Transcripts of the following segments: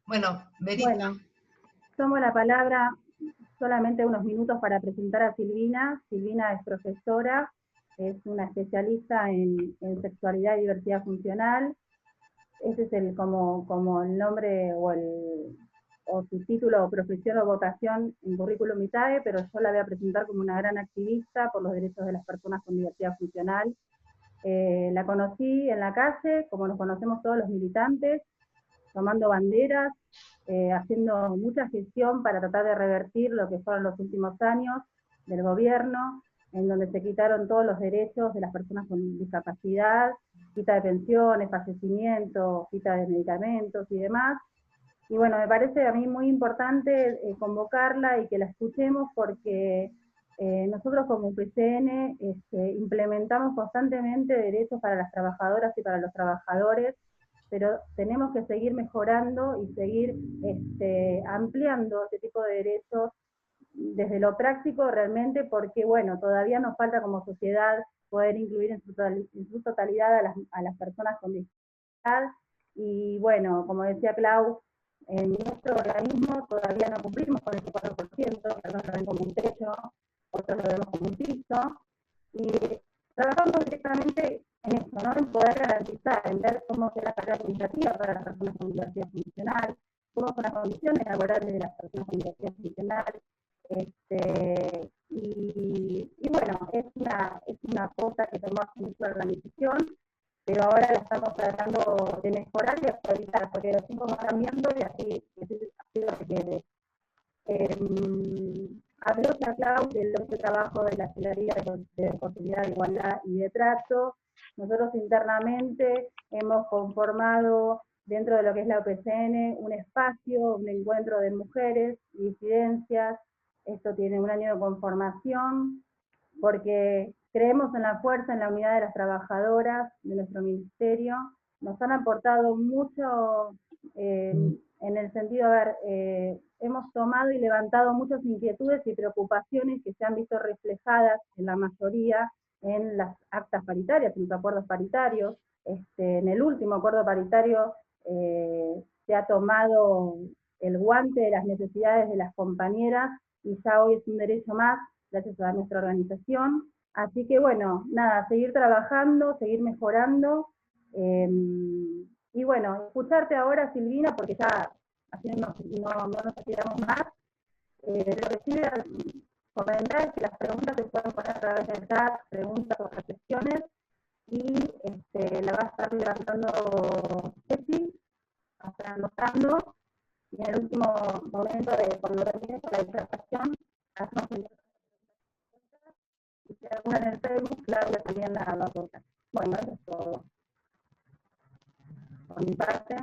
Bueno, Verita. Bueno, tomo la palabra solamente unos minutos para presentar a Silvina. Silvina es profesora, es una especialista en sexualidad y diversidad funcional. Ese es como el nombre o su título o profesión o vocación en Currículum Vitae, pero yo la voy a presentar como una gran activista por los derechos de las personas con diversidad funcional. La conocí en la calle, como nos conocemos todos los militantes, tomando banderas, haciendo mucha gestión para tratar de revertir lo que fueron los últimos años del gobierno, en donde se quitaron todos los derechos de las personas con discapacidad, quita de pensiones, fallecimiento, quita de medicamentos y demás. Y bueno, me parece a mí muy importante convocarla y que la escuchemos porque nosotros como UPCN implementamos constantemente derechos para las trabajadoras y para los trabajadores, pero tenemos que seguir mejorando y seguir ampliando este tipo de derechos desde lo práctico realmente, porque bueno, todavía nos falta como sociedad poder incluir en su totalidad a las personas con discapacidad. Y bueno, como decía Clau, en nuestro organismo todavía no cumplimos con ese 4%, algunos lo ven como un techo, otros lo vemos como un piso, y trabajamos directamente en esto, ¿no? En poder garantizar, en ver cómo será la carrera administrativa para las personas con diversidad funcional, cómo son las condiciones laborales de las personas con diversidad funcional, y bueno, es una cosa que tomamos en nuestra organización, pero ahora la estamos tratando de mejorar y de actualizar, porque los tiempos van cambiando y así lo que quede. Habló ya Clau del trabajo de la Secretaría de Posibilidad de Igualdad y de Trato. Nosotros internamente hemos conformado dentro de lo que es la OPCN un espacio, un encuentro de mujeres y disidencias. Esto tiene un año de conformación porque creemos en la fuerza, en la unidad de las trabajadoras de nuestro ministerio. Nos han aportado mucho en el sentido de hemos tomado y levantado muchas inquietudes y preocupaciones que se han visto reflejadas en la mayoría en las actas paritarias, en los acuerdos paritarios. En el último acuerdo paritario se ha tomado el guante de las necesidades de las compañeras y ya hoy es un derecho más gracias a nuestra organización. Así que bueno, nada, seguir trabajando, seguir mejorando. Y bueno, escucharte ahora, Silvina, porque ya así no nos tiramos más. Lo que sí voy a comentar es que las preguntas se pueden poner a través del chat, preguntas o reflexiones, y la va a estar levantando Ceci, va a estar anotando, y en el último momento de cuando termine con la disertación, hacemos el y si alguna en el Facebook, Claudia también la va a tocar. Bueno, eso es todo. Por mi parte.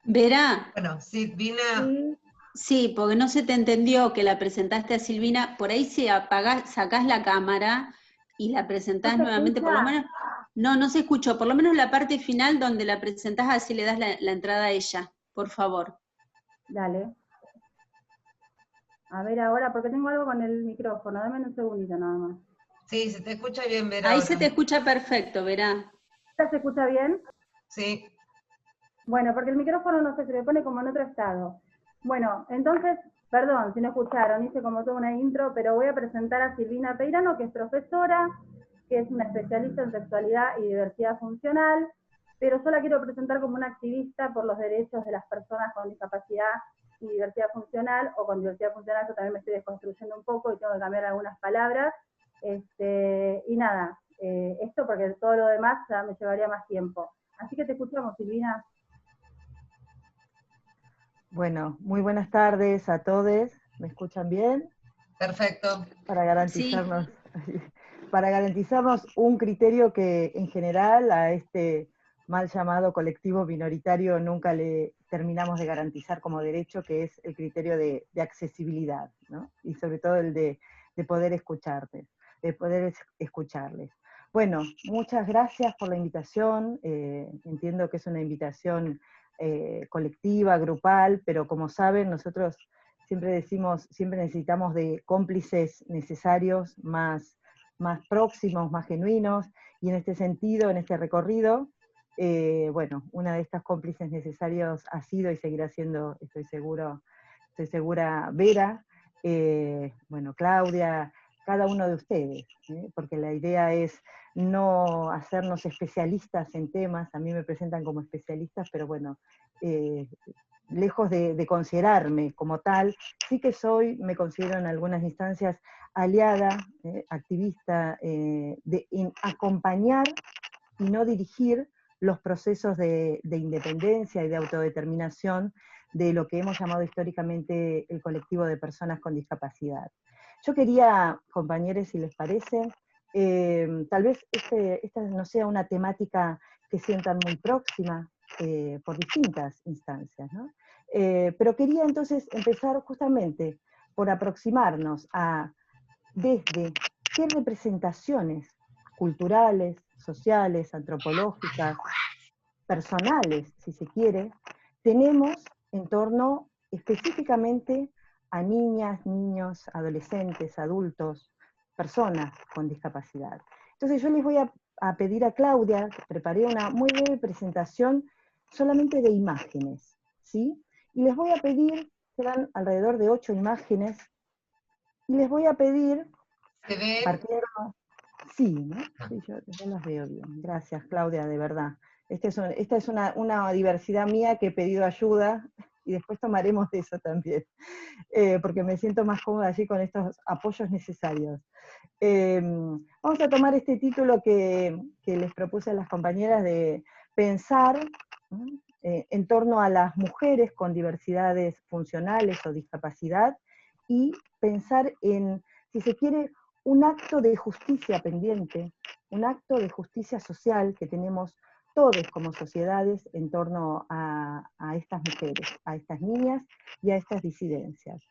Verá. Bueno, Silvina. Sí. Sí, porque no se te entendió que la presentaste a Silvina. Por ahí si apagás, sacás la cámara y la presentás ¿No se nuevamente, por lo escucha? menos, no se escuchó, por lo menos la parte final donde la presentás, así le das la entrada a ella, por favor. Dale. A ver ahora, porque tengo algo con el micrófono, dame un segundito nada más. Sí, se te escucha bien, Vera. Ahí Ahora. se te escucha perfecto, Verá. ¿Ahora se escucha bien? Sí. Bueno, porque el micrófono no sé, se me pone como en otro estado. Bueno, entonces, perdón si no escucharon, hice como toda una intro, pero voy a presentar a Silvina Peirano, que es profesora, que es una especialista en sexualidad y diversidad funcional, pero yo la quiero presentar como una activista por los derechos de las personas con discapacidad y diversidad funcional, o con diversidad funcional, yo también me estoy desconstruyendo un poco y tengo que cambiar algunas palabras, y nada, esto porque todo lo demás ya me llevaría más tiempo. Así que te escuchamos, Silvina. Bueno, muy buenas tardes a todos. ¿Me escuchan bien? Perfecto. Para garantizarnos, sí. Para garantizarnos un criterio que en general a este mal llamado colectivo minoritario nunca le terminamos de garantizar como derecho, que es el criterio de accesibilidad, ¿no? Y sobre todo el de poder escucharles, de poder escucharles. Bueno, muchas gracias por la invitación. Entiendo que es una invitación colectiva, grupal, pero como saben, nosotros siempre decimos, siempre necesitamos de cómplices necesarios, más más próximos, más genuinos, y en este sentido, en este recorrido, bueno, una de estas cómplices necesarios ha sido y seguirá siendo, estoy segura, Vera, bueno, Claudia, cada uno de ustedes, porque la idea es no hacernos especialistas en temas, a mí me presentan como especialistas, pero bueno, lejos de considerarme como tal, sí que me considero en algunas instancias aliada, activista, en acompañar y no dirigir los procesos de independencia y de autodeterminación de lo que hemos llamado históricamente el colectivo de personas con discapacidad. Yo quería, compañeros, si les parece, tal vez esta no sea una temática que sientan muy próxima por distintas instancias, ¿no? Pero quería entonces empezar justamente por aproximarnos a desde qué representaciones culturales, sociales, antropológicas, personales, si se quiere, tenemos en torno específicamente a niñas, niños, adolescentes, adultos, personas con discapacidad. Entonces yo les voy a pedir a Claudia, que preparé una muy breve presentación solamente de imágenes, ¿sí? Y les voy a pedir, serán alrededor de 8 imágenes, y les voy a pedir, ¿Se ven? partiendo, sí, ¿no? Sí, yo las veo bien. Gracias, Claudia, de verdad. Esta es una diversidad mía que he pedido ayuda, y después tomaremos de eso también, porque me siento más cómoda allí con estos apoyos necesarios. Vamos a tomar este título que les propuse a las compañeras de pensar en torno a las mujeres con diversidades funcionales o discapacidad, y pensar en, si se quiere, un acto de justicia pendiente, un acto de justicia social que tenemos todos como sociedades en torno a estas mujeres, a estas niñas y a estas disidencias.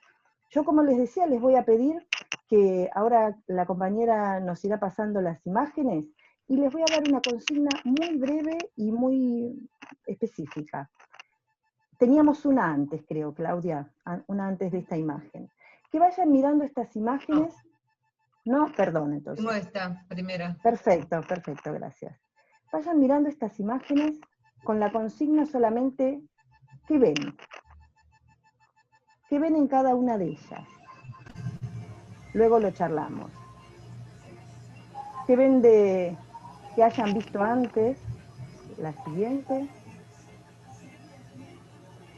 Yo, como les decía, les voy a pedir que ahora la compañera nos irá pasando las imágenes, y les voy a dar una consigna muy breve y muy específica. Teníamos una antes, creo, Claudia, una antes de esta imagen. Que vayan mirando estas imágenes. No, perdón, entonces. Tengo esta primera. Perfecto, perfecto, gracias. Vayan mirando estas imágenes con la consigna solamente, ¿qué ven? ¿Qué ven en cada una de ellas? Luego lo charlamos. ¿Qué ven que hayan visto antes? La siguiente.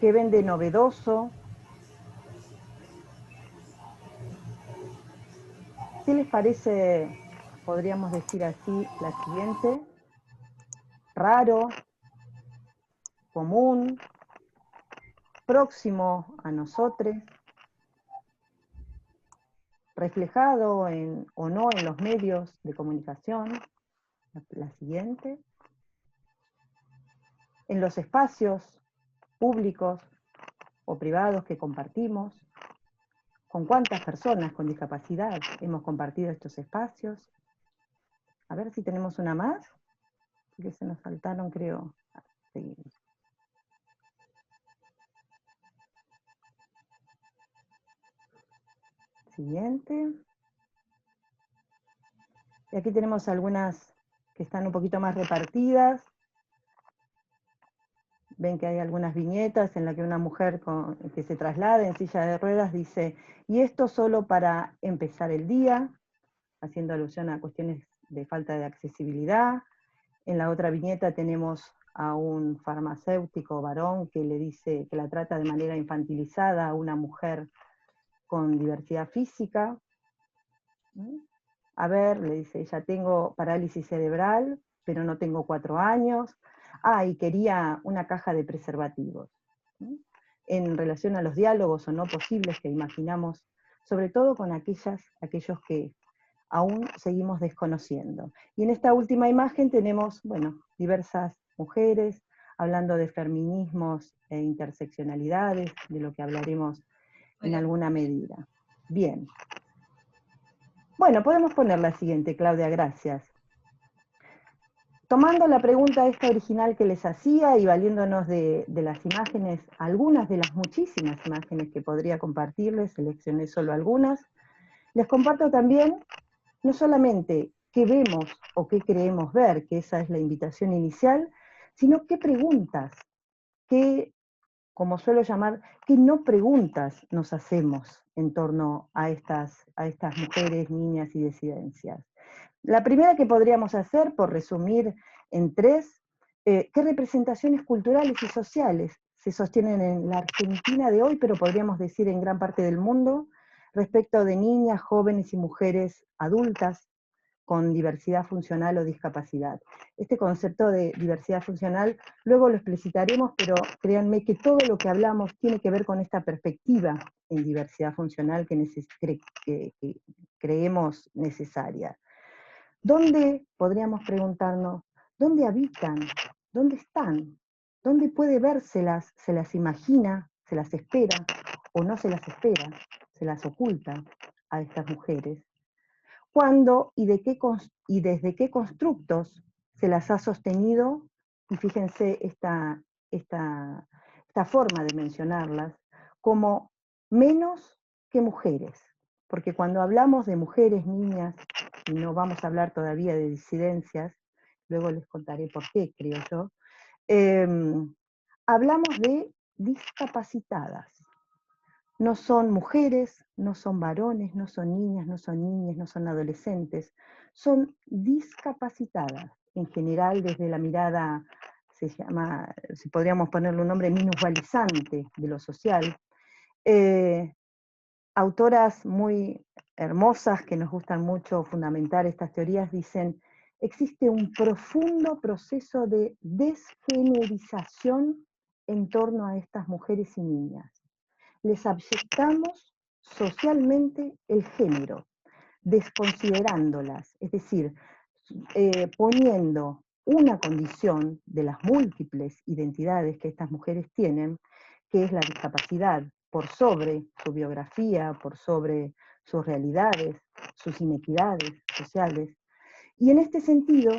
¿Qué ven de novedoso? ¿Qué les parece, podríamos decir así, la siguiente? Raro, común, próximo a nosotros, reflejado o no en los medios de comunicación. La siguiente. En los espacios públicos o privados que compartimos. ¿Con cuántas personas con discapacidad hemos compartido estos espacios? A ver si tenemos una más, porque se nos faltaron, creo. Seguimos. Siguiente. Y aquí tenemos algunas que están un poquito más repartidas. Ven que hay algunas viñetas en las que una mujer que se traslada en silla de ruedas dice, y esto solo para empezar el día, haciendo alusión a cuestiones de falta de accesibilidad. En la otra viñeta tenemos a un farmacéutico varón que le dice que la trata de manera infantilizada a una mujer con diversidad física. A ver, le dice, ya tengo parálisis cerebral, pero no tengo 4 años. Y quería una caja de preservativos. En relación a los diálogos o no posibles que imaginamos, sobre todo con aquellos que aún seguimos desconociendo. Y en esta última imagen tenemos, bueno, diversas mujeres hablando de feminismos e interseccionalidades, de lo que hablaremos en alguna medida. Bien. Bueno, podemos poner la siguiente, Claudia, gracias. Tomando la pregunta esta original que les hacía y valiéndonos de las imágenes, algunas de las muchísimas imágenes que podría compartirles, seleccioné solo algunas, les comparto también no solamente qué vemos o qué creemos ver, que esa es la invitación inicial, sino qué preguntas, qué, como suelo llamar, qué no preguntas nos hacemos en torno a estas mujeres, niñas y disidencias. La primera que podríamos hacer, por resumir en tres, ¿qué representaciones culturales y sociales se sostienen en la Argentina de hoy, pero podríamos decir en gran parte del mundo, respecto de niñas, jóvenes y mujeres adultas con diversidad funcional o discapacidad? Este concepto de diversidad funcional luego lo explicitaremos, pero créanme que todo lo que hablamos tiene que ver con esta perspectiva en diversidad funcional que creemos necesaria. ¿Dónde, podríamos preguntarnos, dónde habitan? ¿Dónde están? ¿Dónde puede vérselas? ¿Se las imagina? ¿Se las espera? ¿O no se las espera? ¿Se las oculta a estas mujeres? ¿Cuándo y desde qué constructos se las ha sostenido? Y fíjense esta forma de mencionarlas, como menos que mujeres. Porque cuando hablamos de mujeres, niñas, y no vamos a hablar todavía de disidencias, luego les contaré por qué, creo yo, hablamos de discapacitadas. No son mujeres, no son varones, no son niñas, no son niñas, no son adolescentes, son discapacitadas, en general desde la mirada, si podríamos ponerle un nombre, minusvalizante de lo social. Autoras muy hermosas que nos gustan mucho fundamentar estas teorías dicen: existe un profundo proceso de desgenerización en torno a estas mujeres y niñas. Les aceptamos socialmente el género, desconsiderándolas, es decir, poniendo una condición de las múltiples identidades que estas mujeres tienen, que es la discapacidad, por sobre su biografía, por sobre sus realidades, sus inequidades sociales. Y en este sentido,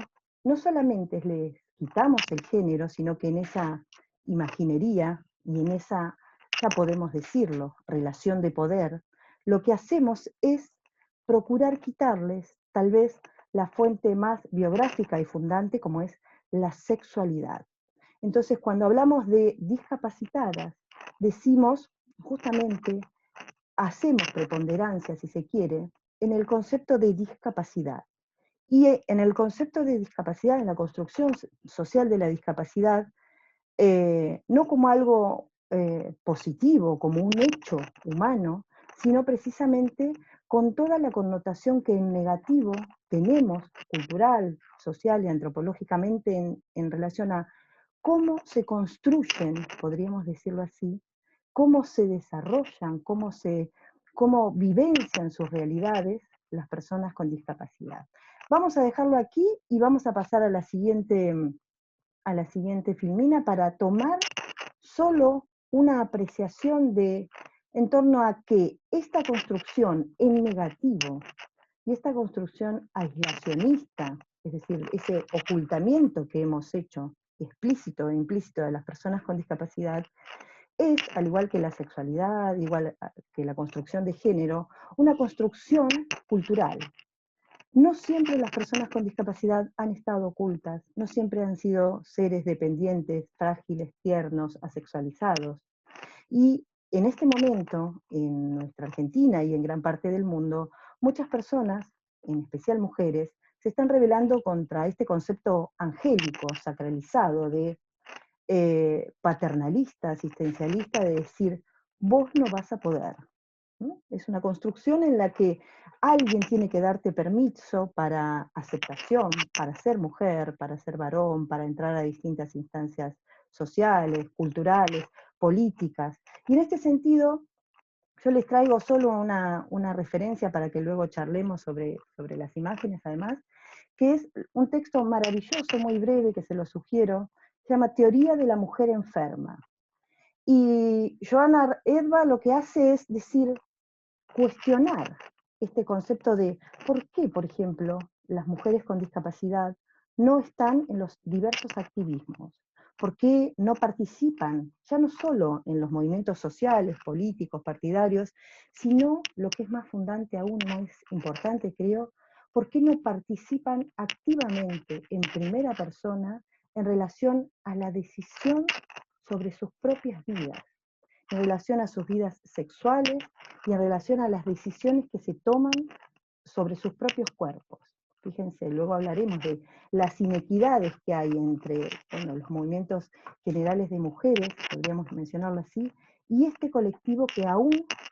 no solamente les quitamos el género, sino que en esa imaginería y en esa, ya podemos decirlo, relación de poder, lo que hacemos es procurar quitarles tal vez la fuente más biográfica y fundante, como es la sexualidad. Entonces, cuando hablamos de discapacitadas, decimos justamente, hacemos preponderancia, si se quiere, en el concepto de discapacidad. Y en el concepto de discapacidad, en la construcción social de la discapacidad, no como algo positivo, como un hecho humano, sino precisamente con toda la connotación que en negativo tenemos, cultural, social y antropológicamente, en relación a cómo se construyen, podríamos decirlo así, cómo se desarrollan, cómo vivencian sus realidades las personas con discapacidad. Vamos a dejarlo aquí y vamos a pasar a la siguiente filmina para tomar solo una apreciación en torno a que esta construcción en negativo y esta construcción aislacionista, es decir, ese ocultamiento que hemos hecho explícito e implícito de las personas con discapacidad, es, al igual que la sexualidad, igual que la construcción de género, una construcción cultural. No siempre las personas con discapacidad han estado ocultas, no siempre han sido seres dependientes, frágiles, tiernos, asexualizados. Y en este momento, en nuestra Argentina y en gran parte del mundo, muchas personas, en especial mujeres, se están rebelando contra este concepto angélico, sacralizado, de paternalista, asistencialista, de decir, vos no vas a poder. ¿No? Es una construcción en la que alguien tiene que darte permiso para aceptación, para ser mujer, para ser varón, para entrar a distintas instancias sociales, culturales, políticas. Y en este sentido, yo les traigo solo una referencia para que luego charlemos sobre las imágenes, además, que es un texto maravilloso, muy breve, que se lo sugiero, se llama Teoría de la mujer enferma. Y Johanna Edva lo que hace es decir, cuestionar este concepto de por qué, por ejemplo, las mujeres con discapacidad no están en los diversos activismos, por qué no participan, ya no solo en los movimientos sociales, políticos, partidarios, sino, lo que es más fundante aún, más importante creo, ¿por qué no participan activamente en primera persona en relación a la decisión sobre sus propias vidas, en relación a sus vidas sexuales y en relación a las decisiones que se toman sobre sus propios cuerpos? Fíjense, luego hablaremos de las inequidades que hay entre los movimientos generales de mujeres, podríamos mencionarlo así, y este colectivo que aún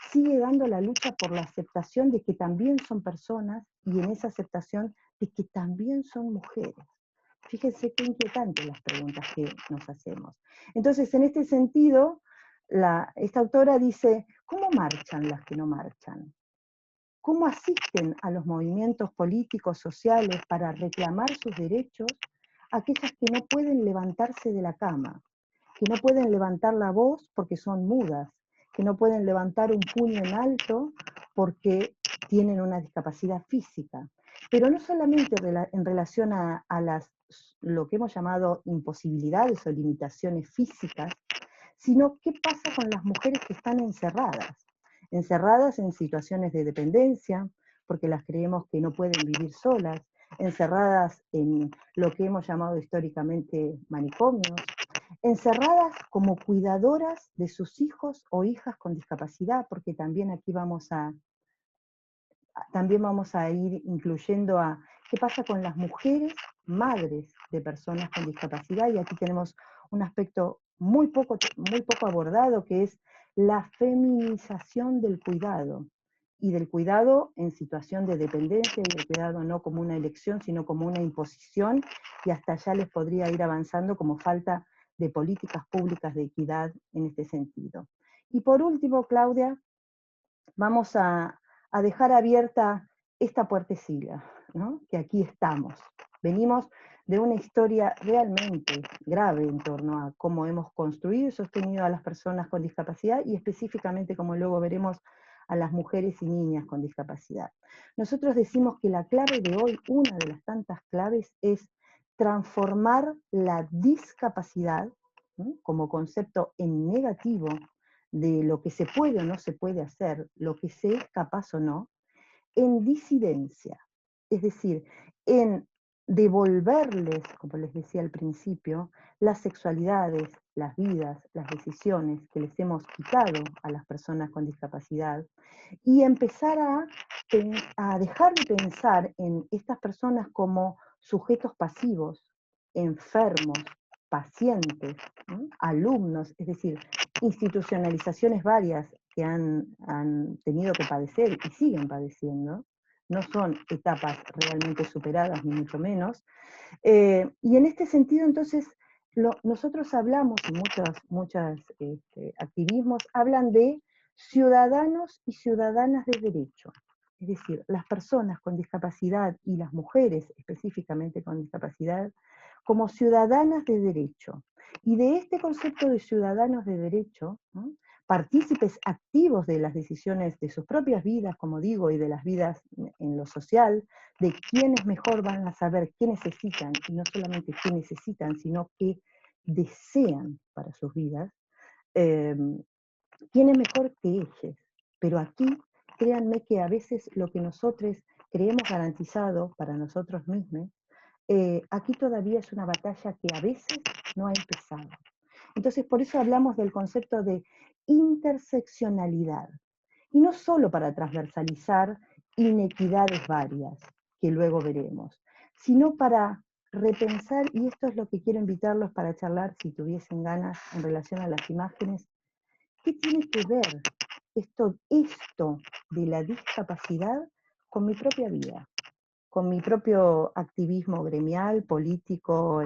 sigue dando la lucha por la aceptación de que también son personas y en esa aceptación de que también son mujeres. Fíjense qué inquietantes las preguntas que nos hacemos. Entonces, en este sentido, esta autora dice, ¿cómo marchan las que no marchan? ¿Cómo asisten a los movimientos políticos, sociales, para reclamar sus derechos aquellas que no pueden levantarse de la cama, que no pueden levantar la voz porque son mudas, que no pueden levantar un puño en alto porque tienen una discapacidad física? Pero no solamente en relación a lo que hemos llamado imposibilidades o limitaciones físicas, sino qué pasa con las mujeres que están encerradas en situaciones de dependencia, porque las creemos que no pueden vivir solas, encerradas en lo que hemos llamado históricamente manicomios, encerradas como cuidadoras de sus hijos o hijas con discapacidad, porque también aquí vamos a ir incluyendo a qué pasa con las mujeres madres de personas con discapacidad, y aquí tenemos un aspecto muy poco abordado, que es la feminización del cuidado, y del cuidado en situación de dependencia, y del cuidado no como una elección, sino como una imposición, y hasta allá les podría ir avanzando como falta de políticas públicas de equidad en este sentido. Y por último, Claudia, vamos a dejar abierta esta puertecilla, ¿no? Que aquí estamos. Venimos de una historia realmente grave en torno a cómo hemos construido y sostenido a las personas con discapacidad, y específicamente, como luego veremos, a las mujeres y niñas con discapacidad. Nosotros decimos que la clave de hoy, una de las tantas claves, es transformar la discapacidad, ¿no?, como concepto en negativo de lo que se puede o no se puede hacer, lo que se es capaz o no, en disidencia. Es decir, en devolverles, como les decía al principio, las sexualidades, las vidas, las decisiones que les hemos quitado a las personas con discapacidad, y empezar a dejar de pensar en estas personas como sujetos pasivos, enfermos, pacientes, ¿no?, alumnos, es decir, institucionalizaciones varias que han tenido que padecer y siguen padeciendo. No son etapas realmente superadas, ni mucho menos. Y en este sentido, entonces, nosotros hablamos, y muchos activismos hablan de ciudadanos y ciudadanas de derecho. Es decir, las personas con discapacidad y las mujeres específicamente con discapacidad como ciudadanas de derecho. Y de este concepto de ciudadanos de derecho, ¿no?, partícipes activos de las decisiones de sus propias vidas, como digo, y de las vidas en lo social, de quiénes mejor van a saber qué necesitan, y no solamente qué necesitan, sino qué desean para sus vidas, quién es mejor que ellos. Pero aquí, créanme que a veces lo que nosotros creemos garantizado para nosotros mismos, aquí todavía es una batalla que a veces no ha empezado. Entonces, por eso hablamos del concepto de interseccionalidad, y no solo para transversalizar inequidades varias, que luego veremos, sino para repensar, y esto es lo que quiero invitarlos para charlar, si tuviesen ganas, en relación a las imágenes, ¿qué tiene que ver esto de la discapacidad con mi propia vida, con mi propio activismo gremial, político,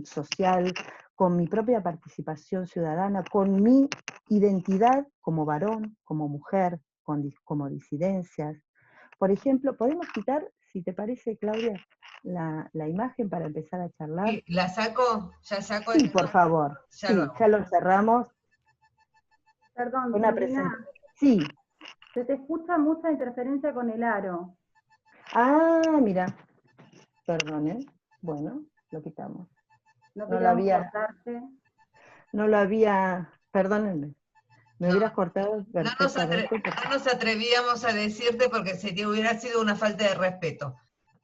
social, con mi propia participación ciudadana, con mi identidad como varón, como mujer, como disidencias? Por ejemplo, ¿podemos quitar, si te parece, Claudia, la imagen para empezar a charlar? Sí, ¿la saco? ¿Ya saco Sí, esto? por favor. Ya Sí, lo hago. ya lo cerramos. Perdón, Una Silvina, presentación. Sí. se te escucha mucha interferencia con el aro. Ah, mira. Perdón, ¿eh? Bueno, lo quitamos. No No lo queríamos había, perdónenme. Me No, hubieras cortado no nos perfectamente. atrevíamos a decirte porque sería, hubiera sido una falta de respeto.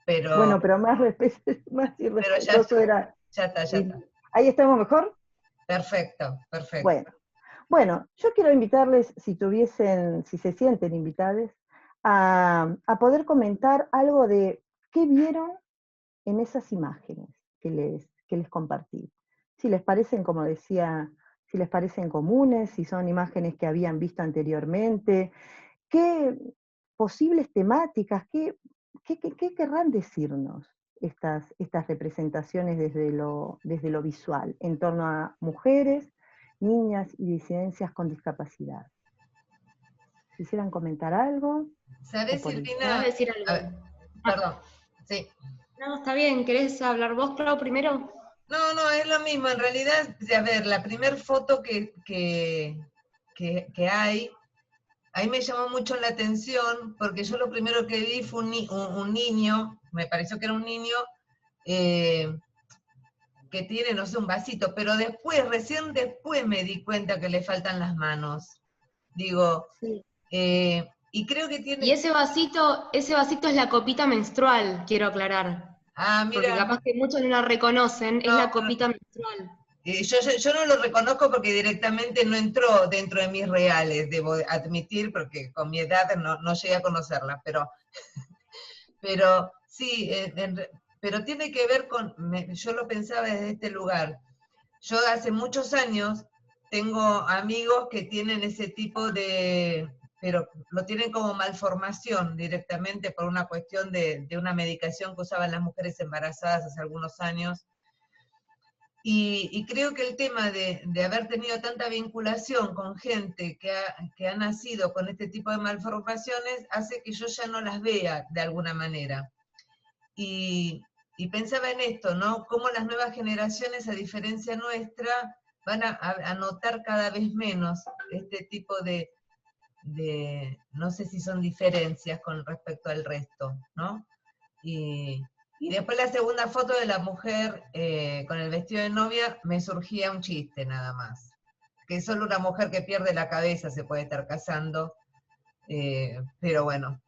pero, Bueno, pero más, más pero irrespetuoso era... ya está, ya está. ¿Ahí estamos mejor? Perfecto, perfecto. Bueno. Bueno, yo quiero invitarles, si se sienten invitados, a poder comentar algo de qué vieron en esas imágenes que les compartí. Si les parecen, como decía, si les parecen comunes, si son imágenes que habían visto anteriormente, qué posibles temáticas, qué querrán decirnos estas representaciones desde lo visual, en torno a mujeres, niñas y disidencias con discapacidad. ¿Quisieran comentar algo? ¿Sabés, ¿Puedo Silvina? decir A ver, algo? perdón, sí. No, está bien. ¿Querés hablar vos, Clau, primero? No, es lo mismo. En realidad, a ver, la primer foto que hay, ahí me llamó mucho la atención, porque yo lo primero que vi fue un niño, me pareció que era un niño, que tiene, no sé, un vasito, pero después, recién después me di cuenta que le faltan las manos. Digo, Sí. y creo que tiene... Y ese vasito es la copita menstrual, quiero aclarar. Ah, Porque mira, capaz que muchos no la reconocen, es no, la copita menstrual. yo no lo reconozco porque directamente no entró dentro de mis reales, debo admitir, porque con mi edad no llegué a conocerla, pero sí, pero tiene que ver con, yo lo pensaba desde este lugar. Yo hace muchos años tengo amigos que tienen ese tipo de, pero lo tienen como malformación directamente por una cuestión de una medicación que usaban las mujeres embarazadas hace algunos años. Y creo que el tema de haber tenido tanta vinculación con gente que ha nacido con este tipo de malformaciones hace que yo ya no las vea de alguna manera. Y pensaba en esto, ¿no? Cómo las nuevas generaciones, a diferencia nuestra, van a notar cada vez menos este tipo no sé si son diferencias con respecto al resto, ¿no? Y después la segunda foto de la mujer con el vestido de novia, me surgía un chiste nada más. Que solo una mujer que pierde la cabeza se puede estar casando, pero bueno.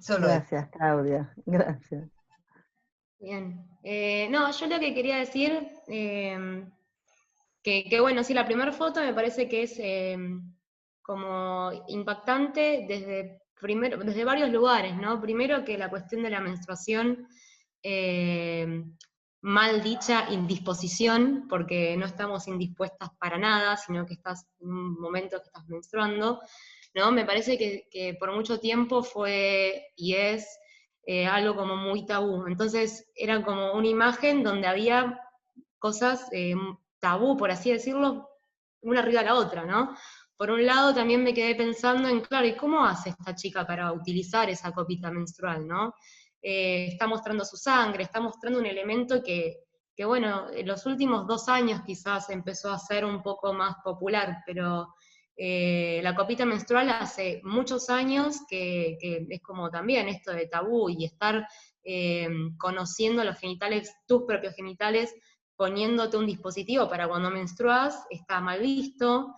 Solo eso. Gracias, Claudia. Gracias. Bien. No, yo lo que quería decir, que bueno, sí, la primera foto me parece que es como impactante desde varios lugares, ¿no? Primero que la cuestión de la menstruación, mal dicha indisposición, porque no estamos indispuestas para nada, sino que estás en un momento que estás menstruando, ¿no? Me parece que por mucho tiempo fue y es algo como muy tabú. Entonces era como una imagen donde había cosas tabú, por así decirlo, una arriba de la otra, ¿no? Por un lado también me quedé pensando en, claro, ¿y cómo hace esta chica para utilizar esa copita menstrual, ¿no? Está mostrando su sangre, está mostrando un elemento que, bueno, en los últimos 2 años quizás empezó a ser un poco más popular, pero la copita menstrual hace muchos años que es como también esto de tabú y estar conociendo los genitales, tus propios genitales, poniéndote un dispositivo para cuando menstruas, está mal visto.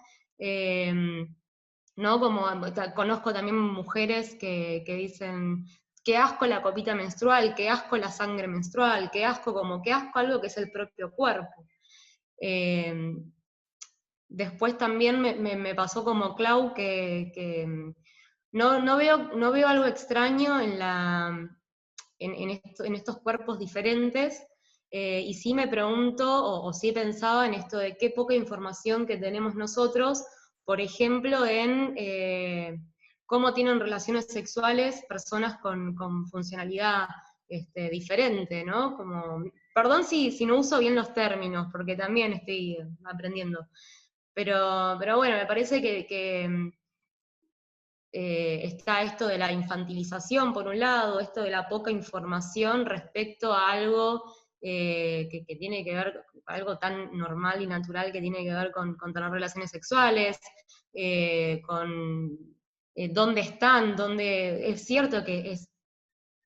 ¿No? Como conozco también mujeres que dicen, qué asco la copita menstrual, qué asco la sangre menstrual, qué asco algo que es el propio cuerpo. Después también me pasó como Clau que no veo algo extraño en estos cuerpos diferentes, y sí me pregunto, o sí he pensado en esto de qué poca información que tenemos nosotros, por ejemplo, en cómo tienen relaciones sexuales personas con funcionalidad diferente, ¿no? Como, perdón si no uso bien los términos, porque también estoy aprendiendo. Pero bueno, me parece que está esto de la infantilización, por un lado, esto de la poca información respecto a algo que tiene que ver, algo tan normal y natural que tiene que ver con tener relaciones sexuales, con dónde están, es cierto que es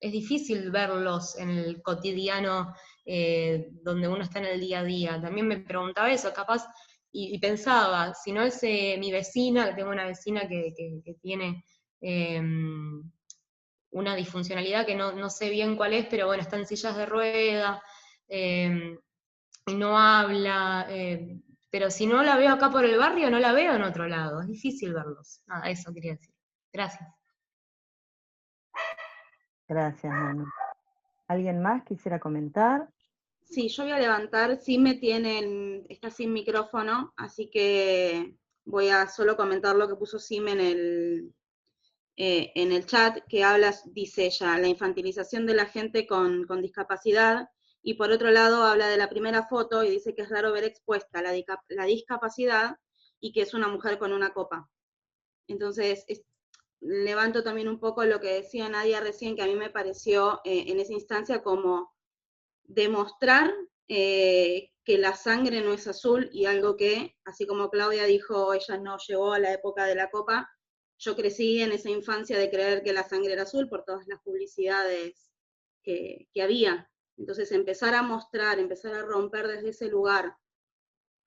difícil verlos en el cotidiano donde uno está en el día a día. También me preguntaba eso, capaz, y pensaba, si no es mi vecina, tengo una vecina que tiene una disfuncionalidad que no sé bien cuál es, pero bueno, está en sillas de rueda, y no habla, pero si no la veo acá por el barrio, no la veo en otro lado, es difícil verlos. Nada, eso quería decir. Gracias. Gracias, Manu. ¿Alguien más quisiera comentar? Sí, yo voy a levantar, sí me tienen, está sin micrófono, así que voy a solo comentar lo que puso Sim en el chat, que habla, dice ella, la infantilización de la gente con discapacidad, y por otro lado habla de la primera foto y dice que es raro ver expuesta la discapacidad y que es una mujer con una copa. Entonces, levanto también un poco lo que decía Nadia recién, que a mí me pareció en esa instancia como demostrar que la sangre no es azul, y algo que, así como Claudia dijo, ella no llegó a la época de la copa, yo crecí en esa infancia de creer que la sangre era azul por todas las publicidades que había. Entonces empezar a mostrar, empezar a romper desde ese lugar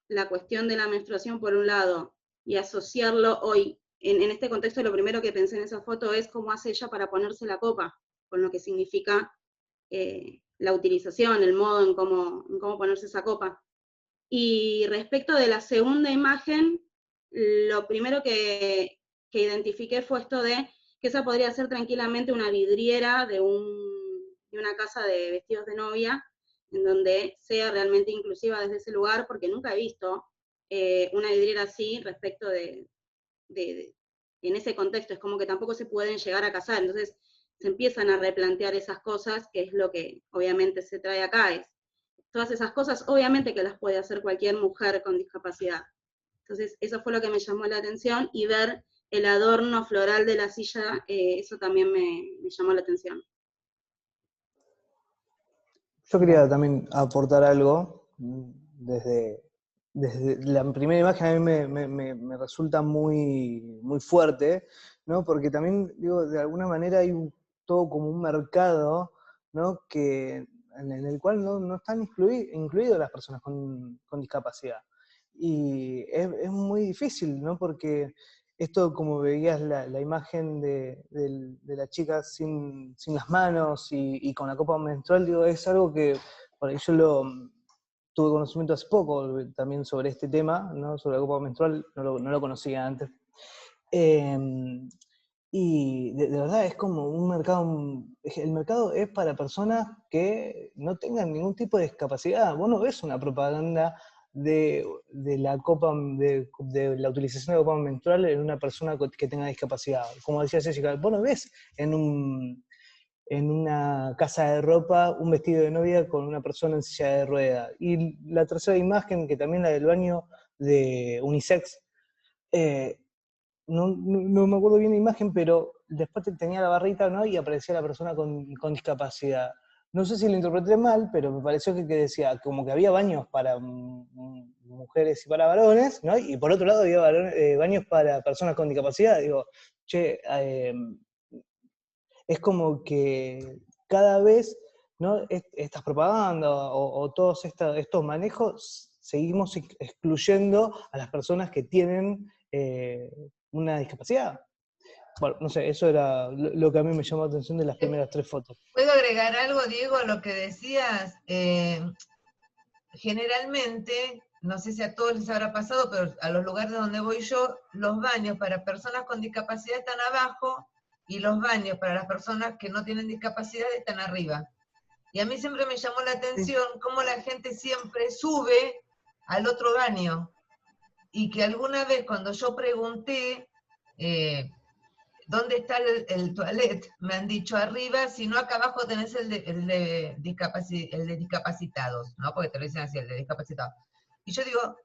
la cuestión de la menstruación por un lado, y asociarlo hoy, en este contexto lo primero que pensé en esa foto es cómo hace ella para ponerse la copa, con lo que significa la utilización, el modo en cómo ponerse esa copa. Y respecto de la segunda imagen, lo primero que identifiqué fue esto de que esa podría ser tranquilamente una vidriera de una casa de vestidos de novia, en donde sea realmente inclusiva desde ese lugar, porque nunca he visto una vidriera así respecto en ese contexto, es como que tampoco se pueden llegar a casar, entonces se empiezan a replantear esas cosas, que es lo que obviamente se trae acá, es todas esas cosas obviamente que las puede hacer cualquier mujer con discapacidad. Entonces eso fue lo que me llamó la atención, y ver el adorno floral de la silla, eso también me llamó la atención. Yo quería también aportar algo desde la primera imagen. A mí me resulta muy, muy fuerte, ¿no? Porque también, digo, de alguna manera hay todo como un mercado, ¿no? En el cual no están incluidas las personas con discapacidad. Y es muy difícil, ¿no? Porque esto, como veías la imagen de la chica sin las manos y con la copa menstrual, digo, es algo que por ahí yo tuve conocimiento hace poco también sobre este tema, ¿no? Sobre la copa menstrual, no lo conocía antes. Y de verdad es como un mercado, el mercado es para personas que no tengan ningún tipo de discapacidad. Vos no ves una propaganda de la copa, de la utilización de la copa menstrual en una persona que tenga discapacidad. Como decía Jessica, vos no ves en una casa de ropa un vestido de novia con una persona en silla de rueda. Y la tercera imagen, que también la del baño de unisex, no me acuerdo bien la imagen, pero después tenía la barrita, ¿no? Y aparecía la persona con discapacidad. No sé si lo interpreté mal, pero me pareció que decía como que había baños para mujeres y para varones, ¿no? Y por otro lado había baños para personas con discapacidad. Digo, che, es como que cada vez, ¿no? Estas propagandas o todos estos manejos, seguimos excluyendo a las personas que tienen una discapacidad. Bueno, no sé, eso era lo que a mí me llamó la atención de las primeras 3 fotos. ¿Puedo agregar algo, Diego, a lo que decías? Generalmente, no sé si a todos les habrá pasado, pero a los lugares donde voy yo, los baños para personas con discapacidad están abajo y los baños para las personas que no tienen discapacidad están arriba. Y a mí siempre me llamó la atención cómo la gente siempre sube al otro baño. Y que alguna vez cuando yo pregunté dónde está el toilet, me han dicho arriba, si no acá abajo tenés el de discapacitados, ¿no? Porque te lo dicen así, el de discapacitados. Y yo digo,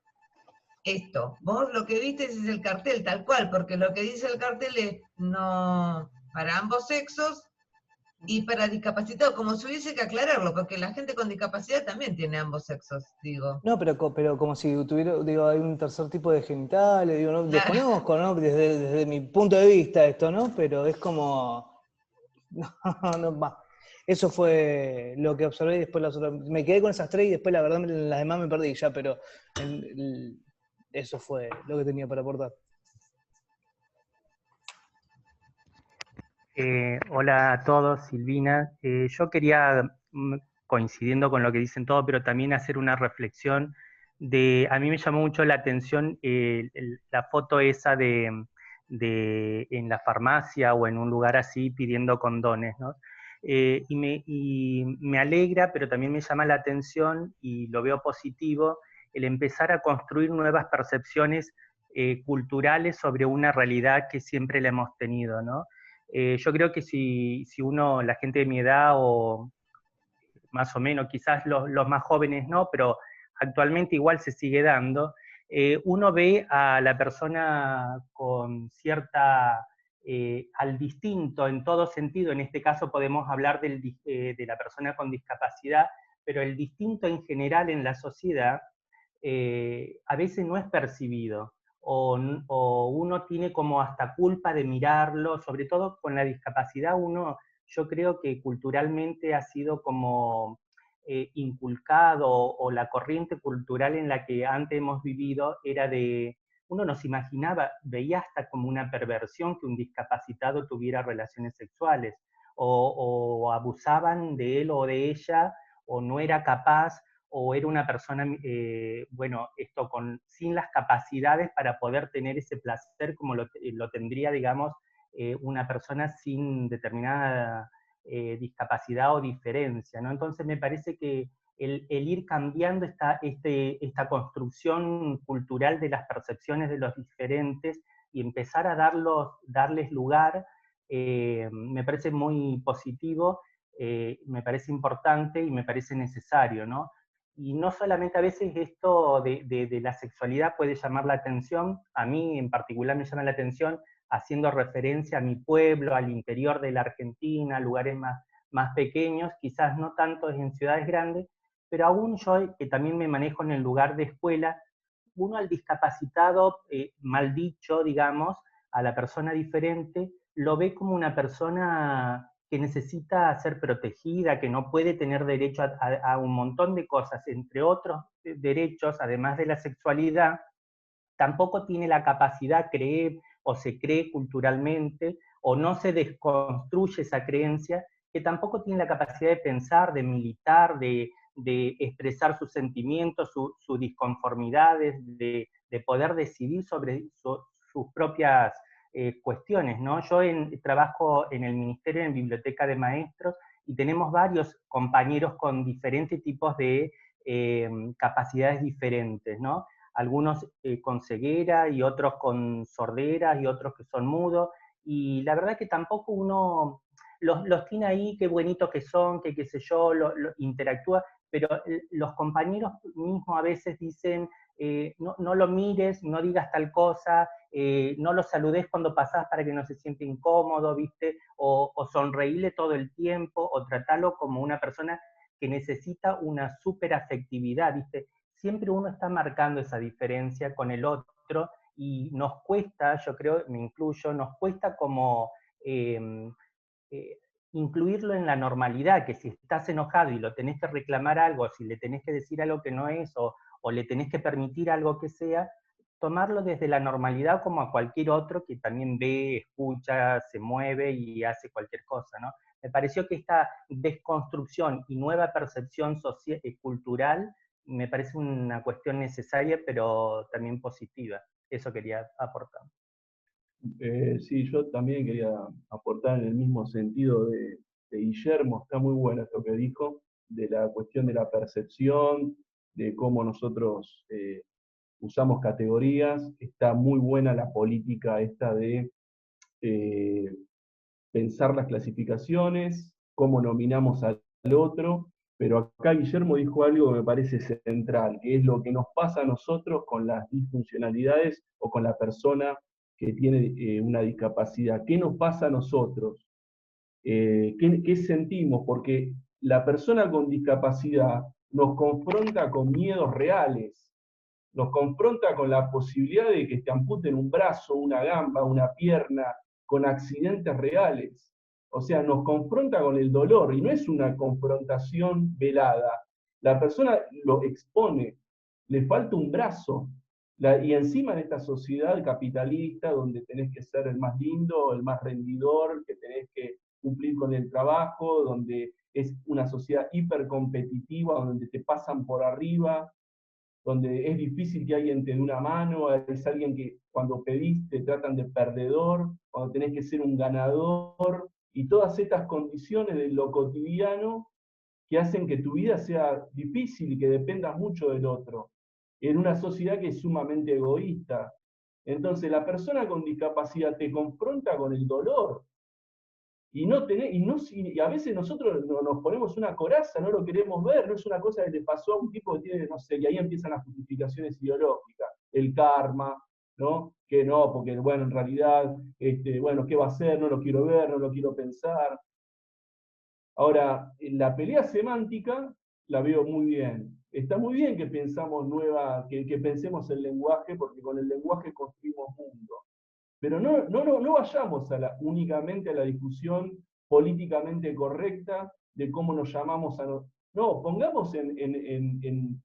vos lo que viste es el cartel tal cual, porque lo que dice el cartel es no para ambos sexos y para discapacitados, como si hubiese que aclararlo, porque la gente con discapacidad también tiene ambos sexos, digo. No, pero como si tuviera, digo, hay un tercer tipo de genitales, digo, no, Claro. desconozco, ¿no? Desde mi punto de vista esto, ¿no? Pero es como, no va. Eso fue lo que observé y después las otras. Me quedé con esas 3 y después la verdad las demás me perdí ya, pero eso fue lo que tenía para aportar. Hola a todos, Silvina. Yo quería, coincidiendo con lo que dicen todos, pero también hacer una reflexión a mí me llamó mucho la atención la foto esa de en la farmacia o en un lugar así pidiendo condones, ¿no? Y me alegra, pero también me llama la atención y lo veo positivo, el empezar a construir nuevas percepciones culturales sobre una realidad que siempre la hemos tenido, ¿no? Yo creo que si uno, la gente de mi edad o más o menos, quizás los más jóvenes no, pero actualmente igual se sigue dando, uno ve a la persona con cierta, al distinto en todo sentido, en este caso podemos hablar de la persona con discapacidad, pero el distinto en general en la sociedad a veces no es percibido, o uno tiene como hasta culpa de mirarlo, sobre todo con la discapacidad yo creo que culturalmente ha sido como inculcado, o la corriente cultural en la que antes hemos vivido era uno nos imaginaba, veía hasta como una perversión que un discapacitado tuviera relaciones sexuales, o abusaban de él o de ella, o no era capaz, o era una persona, bueno, sin las capacidades para poder tener ese placer como lo tendría, digamos, una persona sin determinada discapacidad o diferencia, ¿no? Entonces me parece que el ir cambiando esta construcción cultural de las percepciones de los diferentes y empezar a darles lugar, me parece muy positivo, me parece importante y me parece necesario, ¿no? Y no solamente a veces esto de la sexualidad puede llamar la atención, a mí en particular me llama la atención haciendo referencia a mi pueblo, al interior de la Argentina, lugares más pequeños, quizás no tanto en ciudades grandes, pero aún yo, que también me manejo en el lugar de escuela, uno al discapacitado, mal dicho, digamos, a la persona diferente, lo ve como una persona que necesita ser protegida, que no puede tener derecho a un montón de cosas, entre otros derechos, además de la sexualidad, tampoco tiene la capacidad, cree o se cree culturalmente, o no se desconstruye esa creencia, que tampoco tiene la capacidad de pensar, de militar, de expresar sus sentimientos, sus disconformidades, de poder decidir sobre sus propias cuestiones, ¿no? Yo trabajo en el Ministerio en Biblioteca de Maestros y tenemos varios compañeros con diferentes tipos de capacidades diferentes, ¿no? Algunos con ceguera y otros con sordera y otros que son mudos, y la verdad que tampoco uno los tiene ahí, qué bonitos que son, que qué sé yo, interactúa, pero los compañeros mismos a veces dicen, no lo mires, no digas tal cosa, no lo saludes cuando pasás para que no se siente incómodo, ¿viste? O sonreírle todo el tiempo, o tratarlo como una persona que necesita una súper afectividad, ¿viste? Siempre uno está marcando esa diferencia con el otro y nos cuesta, yo creo, me incluyo, nos cuesta como eh, incluirlo en la normalidad, que si estás enojado y lo tenés que reclamar algo, si le tenés que decir algo que no es, o le tenés que permitir algo que sea, tomarlo desde la normalidad como a cualquier otro que también ve, escucha, se mueve y hace cualquier cosa, ¿no? Me pareció que esta desconstrucción y nueva percepción cultural me parece una cuestión necesaria, pero también positiva. Eso quería aportar. Sí, yo también quería aportar en el mismo sentido de Guillermo. Está muy bueno esto que dijo, de la cuestión de la percepción, de cómo nosotros usamos categorías. Está muy buena la política esta de pensar las clasificaciones, cómo nominamos al otro, pero acá Guillermo dijo algo que me parece central, que es lo que nos pasa a nosotros con las disfuncionalidades o con la persona que tiene una discapacidad. ¿Qué nos pasa a nosotros? ¿Qué sentimos? Porque la persona con discapacidad nos confronta con miedos reales, nos confronta con la posibilidad de que te amputen un brazo, una gamba, una pierna, con accidentes reales. O sea, nos confronta con el dolor y no es una confrontación velada. La persona lo expone, le falta un brazo, Y encima en esta sociedad capitalista, donde tenés que ser el más lindo, el más rendidor, que tenés que cumplir con el trabajo, donde es una sociedad hipercompetitiva, donde te pasan por arriba, donde es difícil que alguien te dé una mano, es alguien que cuando pedís te tratan de perdedor, cuando tenés que ser un ganador, y todas estas condiciones de lo cotidiano que hacen que tu vida sea difícil y que dependas mucho del otro, en una sociedad que es sumamente egoísta. Entonces la persona con discapacidad te confronta con el dolor, y a veces nosotros nos ponemos una coraza, no lo queremos ver, no es una cosa que le pasó a un tipo que tiene, no sé, y ahí empiezan las justificaciones ideológicas, el karma, ¿no? Que no, porque bueno, en realidad, bueno, ¿qué va a hacer? No lo quiero ver, no lo quiero pensar. Ahora, la pelea semántica la veo muy bien. Está muy bien que que pensemos el lenguaje, porque con el lenguaje construimos mundo. Pero no vayamos únicamente a la discusión políticamente correcta de cómo nos llamamos a nosotros. No, pongamos en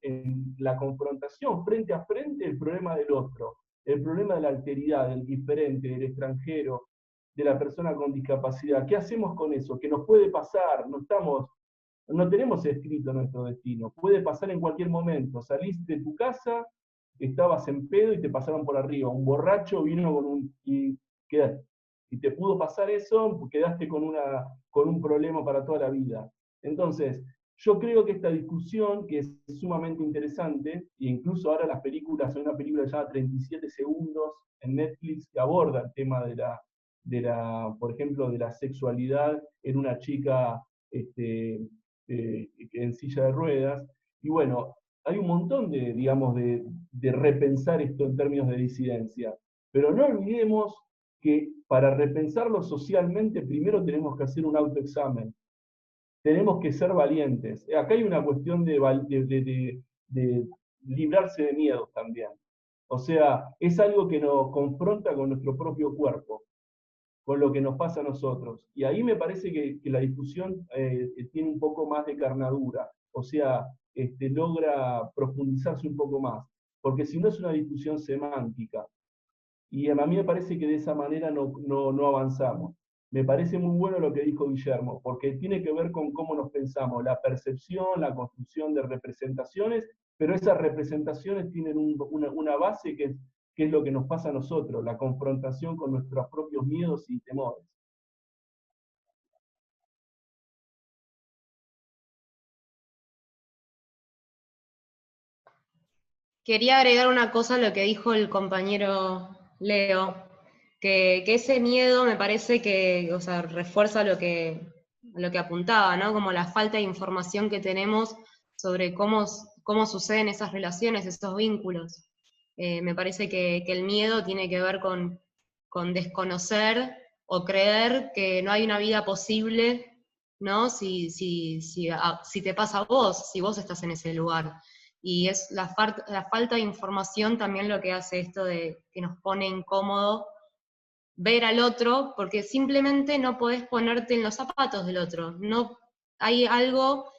la confrontación frente a frente el problema del otro, el problema de la alteridad, del diferente, del extranjero, de la persona con discapacidad. ¿Qué hacemos con eso? ¿Qué nos puede pasar? No tenemos escrito nuestro destino. Puede pasar en cualquier momento. Salís de tu casa, estabas en pedo y te pasaron por arriba. Un borracho vino y te pudo pasar eso, quedaste con un problema para toda la vida. Entonces, yo creo que esta discusión, que es sumamente interesante, e incluso ahora hay una película que se llama 37 segundos en Netflix, que aborda el tema por ejemplo, de la sexualidad en una chica en silla de ruedas. Y bueno, hay un montón de repensar esto en términos de disidencia. Pero no olvidemos que para repensarlo socialmente, primero tenemos que hacer un autoexamen. Tenemos que ser valientes. Acá hay una cuestión de librarse de miedos también. O sea, es algo que nos confronta con nuestro propio cuerpo, con lo que nos pasa a nosotros. Y ahí me parece que la discusión tiene un poco más de carnadura, o sea, logra profundizarse un poco más, porque si no es una discusión semántica. Y a mí me parece que de esa manera no avanzamos. Me parece muy bueno lo que dijo Guillermo, porque tiene que ver con cómo nos pensamos, la percepción, la construcción de representaciones, pero esas representaciones tienen una base que es lo que nos pasa a nosotros, la confrontación con nuestros propios miedos y temores. Quería agregar una cosa a lo que dijo el compañero Leo, que ese miedo me parece que, o sea, refuerza lo que apuntaba, ¿no? Como la falta de información que tenemos sobre cómo suceden esas relaciones, esos vínculos. Me parece que el miedo tiene que ver con desconocer o creer que no hay una vida posible, ¿no? Si te pasa a vos, si vos estás en ese lugar. Y es la falta de información también lo que hace esto de que nos pone incómodo ver al otro, porque simplemente no podés ponerte en los zapatos del otro. No, hay algo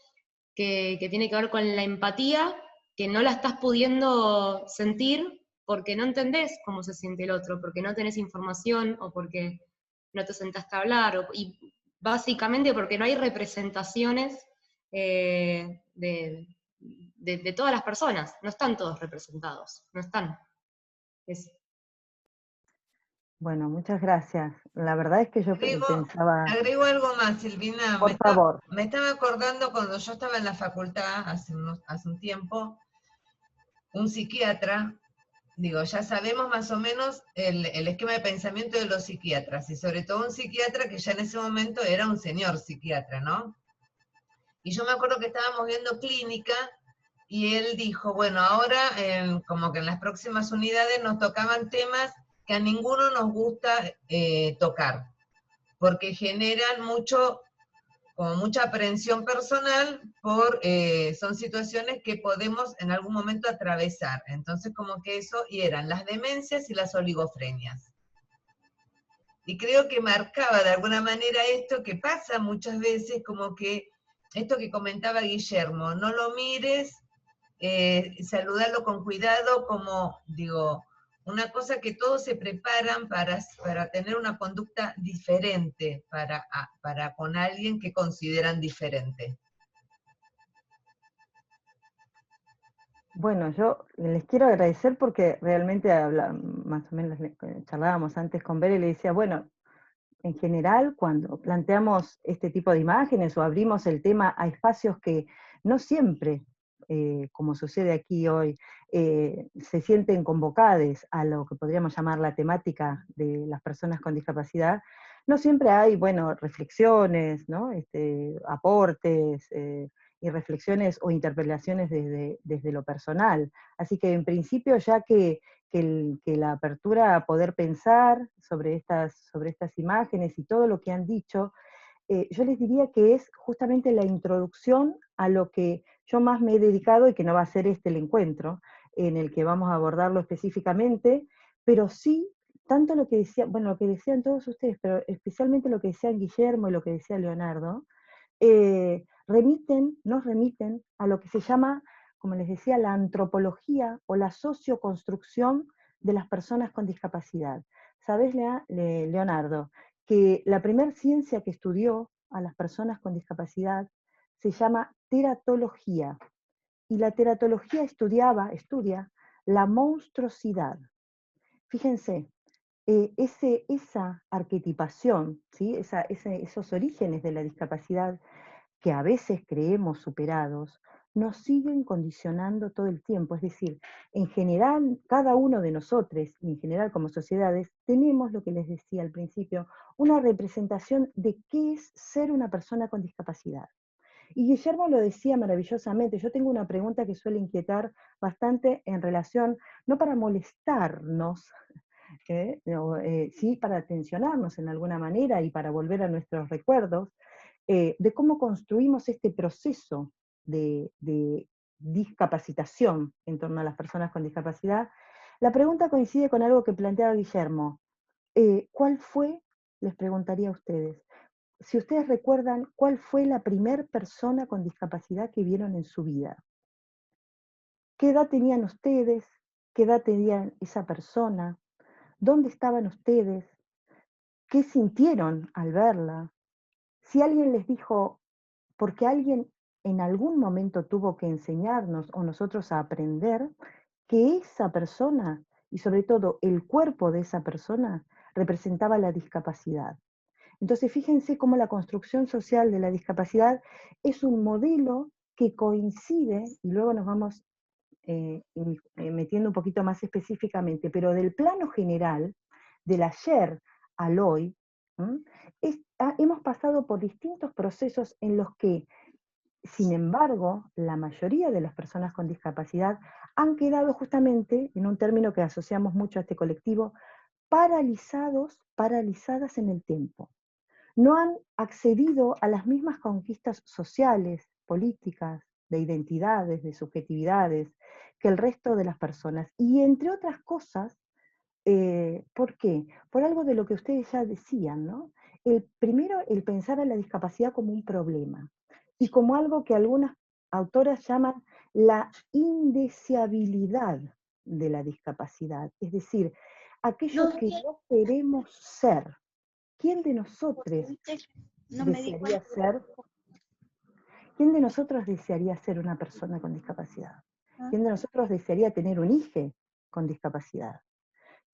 que tiene que ver con la empatía, que no la estás pudiendo sentir porque no entendés cómo se siente el otro, porque no tenés información o porque no te sentaste a hablar, y básicamente porque no hay representaciones de todas las personas, no están todos representados, no están. Bueno, muchas gracias. La verdad es que yo pensaba... Agrego algo más, Silvina. Por favor. Me estaba acordando cuando yo estaba en la facultad, hace un tiempo, un psiquiatra, ya sabemos más o menos el esquema de pensamiento de los psiquiatras, y sobre todo un psiquiatra que ya en ese momento era un señor psiquiatra, ¿no? Y yo me acuerdo que estábamos viendo clínica, y él dijo, bueno, ahora como que en las próximas unidades nos tocaban temas que a ninguno nos gusta tocar, porque generan mucha aprensión personal, son situaciones que podemos en algún momento atravesar. Entonces como que eso, y eran las demencias y las oligofrenias. Y creo que marcaba de alguna manera esto que pasa muchas veces, como que esto que comentaba Guillermo, no lo mires saludarlo con cuidado, como digo, una cosa que todos se preparan para tener una conducta diferente para con alguien que consideran diferente. Bueno, yo les quiero agradecer porque realmente más o menos charlábamos antes con Bere y le decía, bueno, en general cuando planteamos este tipo de imágenes o abrimos el tema a espacios que no siempre, como sucede aquí hoy, se sienten convocados a lo que podríamos llamar la temática de las personas con discapacidad, no siempre hay, bueno, reflexiones, ¿no? Aportes, y reflexiones o interpelaciones desde lo personal. Así que en principio, ya que la apertura a poder pensar sobre estas imágenes y todo lo que han dicho, yo les diría que es justamente la introducción a lo que yo más me he dedicado y que no va a ser el encuentro en el que vamos a abordarlo específicamente, pero sí, tanto lo que decía, bueno, lo que decían todos ustedes, pero especialmente lo que decían Guillermo y lo que decía Leonardo, nos remiten a lo que se llama, como les decía, la antropología o la socioconstrucción de las personas con discapacidad. ¿Sabes, Leonardo, que la primera ciencia que estudió a las personas con discapacidad se llama teratología? Y la teratología estudia la monstruosidad. Fíjense, esa arquetipación, ¿sí? Esos orígenes de la discapacidad que a veces creemos superados, nos siguen condicionando todo el tiempo. Es decir, en general, cada uno de nosotros, y en general como sociedades, tenemos lo que les decía al principio, una representación de qué es ser una persona con discapacidad. Y Guillermo lo decía maravillosamente. Yo tengo una pregunta que suele inquietar bastante en relación, no para molestarnos, sí para tensionarnos en alguna manera y para volver a nuestros recuerdos, de cómo construimos este proceso de discapacitación en torno a las personas con discapacidad. La pregunta coincide con algo que planteaba Guillermo. ¿Cuál fue, les preguntaría a ustedes, si ustedes recuerdan, cuál fue la primer persona con discapacidad que vieron en su vida? ¿Qué edad tenían ustedes? ¿Qué edad tenía esa persona? ¿Dónde estaban ustedes? ¿Qué sintieron al verla? Si alguien les dijo, porque alguien en algún momento tuvo que enseñarnos o nosotros a aprender que esa persona, y sobre todo el cuerpo de esa persona, representaba la discapacidad. Entonces fíjense cómo la construcción social de la discapacidad es un modelo que coincide, y luego nos vamos metiendo un poquito más específicamente, pero del plano general, del ayer al hoy, hemos pasado por distintos procesos en los que, sin embargo, la mayoría de las personas con discapacidad han quedado justamente, en un término que asociamos mucho a este colectivo, paralizadas en el tiempo. No han accedido a las mismas conquistas sociales, políticas, de identidades, de subjetividades, que el resto de las personas. Y entre otras cosas, ¿por qué? Por algo de lo que ustedes ya decían, ¿no? Primero, el pensar a la discapacidad como un problema, y como algo que algunas autoras llaman la indeseabilidad de la discapacidad, es decir, aquello que no queremos ser. ¿Quién de nosotros desearía ser? ¿Quién de nosotros desearía ser una persona con discapacidad? ¿Quién de nosotros desearía tener un hijo con discapacidad?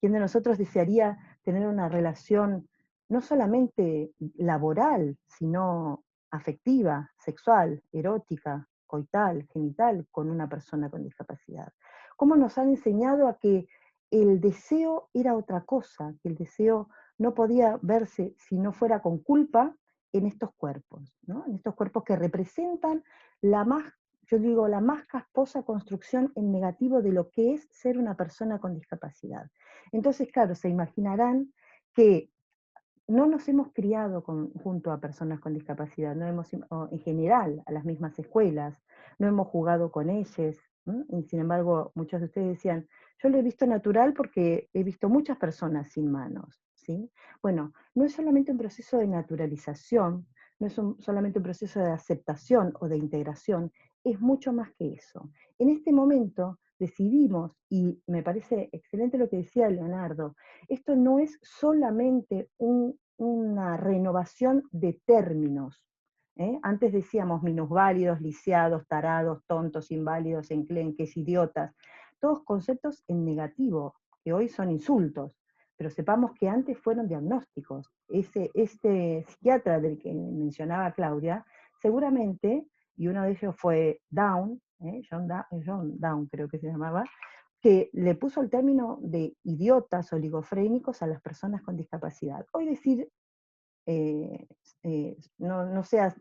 ¿Quién de nosotros desearía tener una relación no solamente laboral, sino afectiva, sexual, erótica, coital, genital, con una persona con discapacidad? ¿Cómo nos han enseñado a que el deseo era otra cosa, que el deseo no podía verse si no fuera con culpa en estos cuerpos, ¿no? En estos cuerpos que representan la más, yo digo, la más casposa construcción en negativo de lo que es ser una persona con discapacidad. Entonces, claro, se imaginarán que no nos hemos criado junto a personas con discapacidad, no hemos, en general, a las mismas escuelas, no hemos jugado con ellas, y sin embargo, muchos de ustedes decían, yo lo he visto natural porque he visto muchas personas sin manos, ¿sí? Bueno, no es solamente un proceso de naturalización, no es solamente un proceso de aceptación o de integración, es mucho más que eso. En este momento decidimos, y me parece excelente lo que decía Leonardo, esto no es solamente una renovación de términos. Antes decíamos minusválidos, lisiados, tarados, tontos, inválidos, enclenques, idiotas, todos conceptos en negativo, que hoy son insultos, pero sepamos que antes fueron diagnósticos. Este psiquiatra del que mencionaba Claudia, seguramente, y uno de ellos fue Down, John Down creo que se llamaba, que le puso el término de idiotas oligofrénicos a las personas con discapacidad. Hoy decir no seas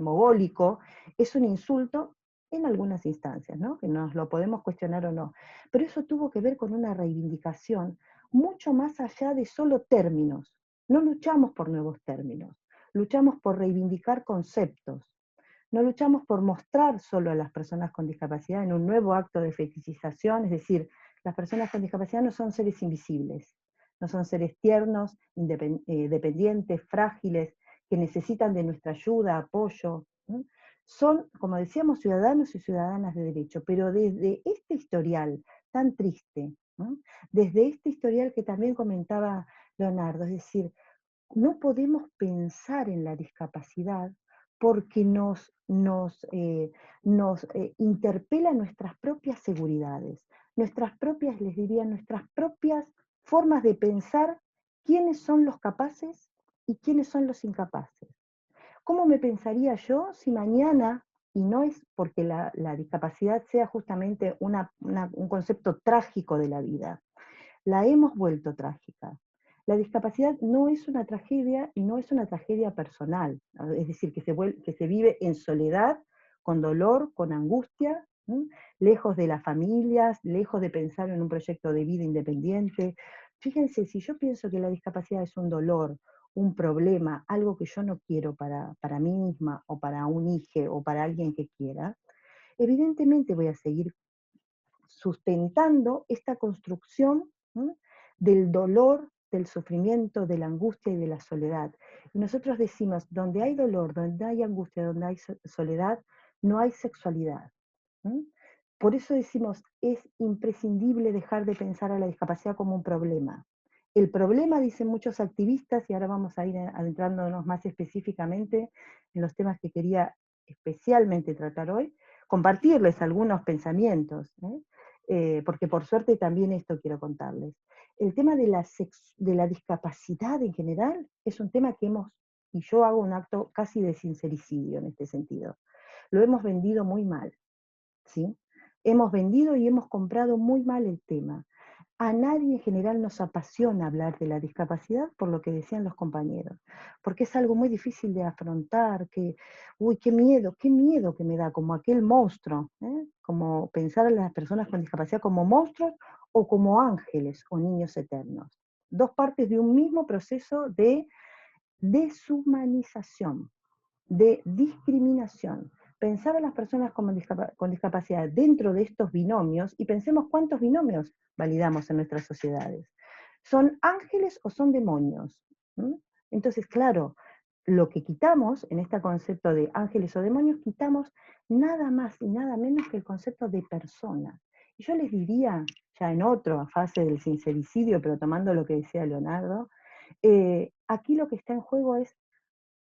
mogólico es un insulto en algunas instancias, ¿no? Que nos lo podemos cuestionar o no. Pero eso tuvo que ver con una reivindicación mucho más allá de solo términos. No luchamos por nuevos términos, luchamos por reivindicar conceptos. No luchamos por mostrar solo a las personas con discapacidad en un nuevo acto de fetichización, es decir, las personas con discapacidad no son seres invisibles, no son seres tiernos, dependientes, frágiles, que necesitan de nuestra ayuda, apoyo. ¿No? Son, como decíamos, ciudadanos y ciudadanas de derecho, pero desde este historial tan triste, ¿no? Desde este historial que también comentaba Leonardo, es decir, no podemos pensar en la discapacidad porque nos interpela nuestras propias seguridades, nuestras propias, les diría, nuestras propias formas de pensar quiénes son los capaces y quiénes son los incapaces. ¿Cómo me pensaría yo si mañana, y no es porque la discapacidad sea justamente un concepto trágico de la vida, la hemos vuelto trágica? La discapacidad no es una tragedia y no es una tragedia personal, es decir, que se vive en soledad, con dolor, con angustia, lejos de las familias, lejos de pensar en un proyecto de vida independiente. Fíjense, si yo pienso que la discapacidad es un dolor, un problema, algo que yo no quiero para mí misma o para un hijo o para alguien que quiera, evidentemente voy a seguir sustentando esta construcción, ¿no?, del dolor, del sufrimiento, de la angustia y de la soledad. Y nosotros decimos, donde hay dolor, donde hay angustia, donde hay soledad, no hay sexualidad. ¿No? Por eso decimos, es imprescindible dejar de pensar a la discapacidad como un problema. El problema, dicen muchos activistas, y ahora vamos a ir adentrándonos más específicamente en los temas que quería especialmente tratar hoy, compartirles algunos pensamientos, porque por suerte también esto quiero contarles. El tema de la discapacidad en general es un tema que y yo hago un acto casi de sincericidio en este sentido. Lo hemos vendido muy mal, ¿sí? Hemos vendido y hemos comprado muy mal el tema. A nadie en general nos apasiona hablar de la discapacidad, por lo que decían los compañeros, porque es algo muy difícil de afrontar, uy, qué miedo que me da, como aquel monstruo, como pensar a las personas con discapacidad como monstruos o como ángeles o niños eternos. Dos partes de un mismo proceso de deshumanización, de discriminación. Pensar a las personas con discapacidad dentro de estos binomios, y pensemos cuántos binomios validamos en nuestras sociedades. ¿Son ángeles o son demonios? Entonces, claro, lo que quitamos en este concepto de ángeles o demonios, quitamos nada más y nada menos que el concepto de persona. Y yo les diría, ya en otra fase del sincericidio, pero tomando lo que decía Leonardo, aquí lo que está en juego es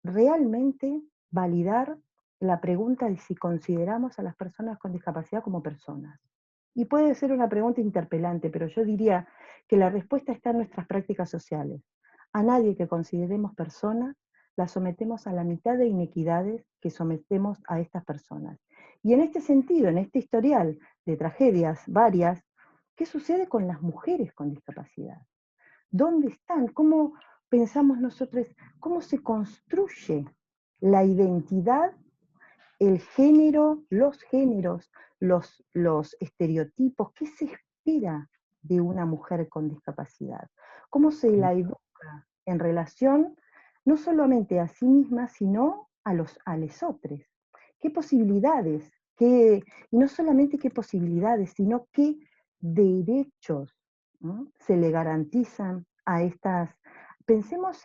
realmente validar la pregunta de si consideramos a las personas con discapacidad como personas. Y puede ser una pregunta interpelante, pero yo diría que la respuesta está en nuestras prácticas sociales. A nadie que consideremos persona, la sometemos a la mitad de inequidades que sometemos a estas personas. Y en este sentido, en este historial de tragedias varias, ¿qué sucede con las mujeres con discapacidad? ¿Dónde están? ¿Cómo pensamos nosotros? ¿Cómo se construye la identidad, el género, los géneros, los estereotipos? ¿Qué se espera de una mujer con discapacidad? ¿Cómo se la educa en relación no solamente a sí misma, sino a los otros? ¿Qué posibilidades? Y no solamente qué posibilidades, sino qué derechos, ¿no?, se le garantizan a estas. Pensemos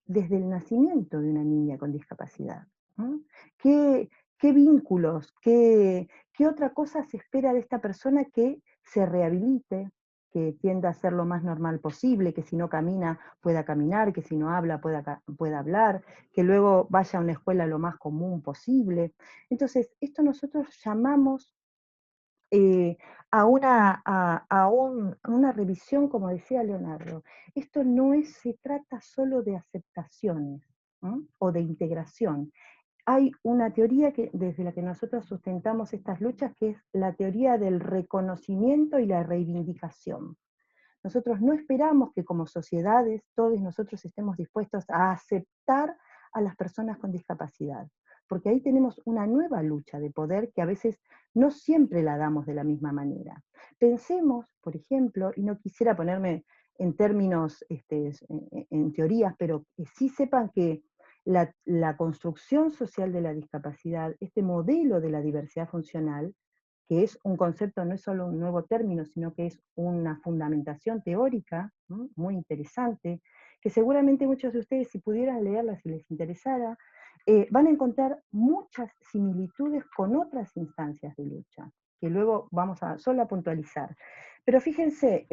desde el nacimiento de una niña con discapacidad, ¿no? ¿Qué qué vínculos, qué otra cosa se espera de esta persona que se rehabilite, que tienda a ser lo más normal posible, que si no camina pueda caminar, que si no habla pueda hablar, que luego vaya a una escuela lo más común posible. Entonces, esto nosotros llamamos una revisión, como decía Leonardo. Esto se trata solo de aceptaciones, ¿no? O de integración. Hay una teoría desde la que nosotros sustentamos estas luchas, que es la teoría del reconocimiento y la reivindicación. Nosotros no esperamos que como sociedades todos nosotros estemos dispuestos a aceptar a las personas con discapacidad, porque ahí tenemos una nueva lucha de poder que a veces no siempre la damos de la misma manera. Pensemos, por ejemplo, y no quisiera ponerme en términos, en teorías, pero que sí sepan que la construcción social de la discapacidad, este modelo de la diversidad funcional, que es un concepto, no es solo un nuevo término, sino que es una fundamentación teórica, ¿no? Muy interesante, que seguramente muchos de ustedes, si pudieran leerla, si les interesara, van a encontrar muchas similitudes con otras instancias de lucha, que luego vamos a solo a puntualizar. Pero fíjense,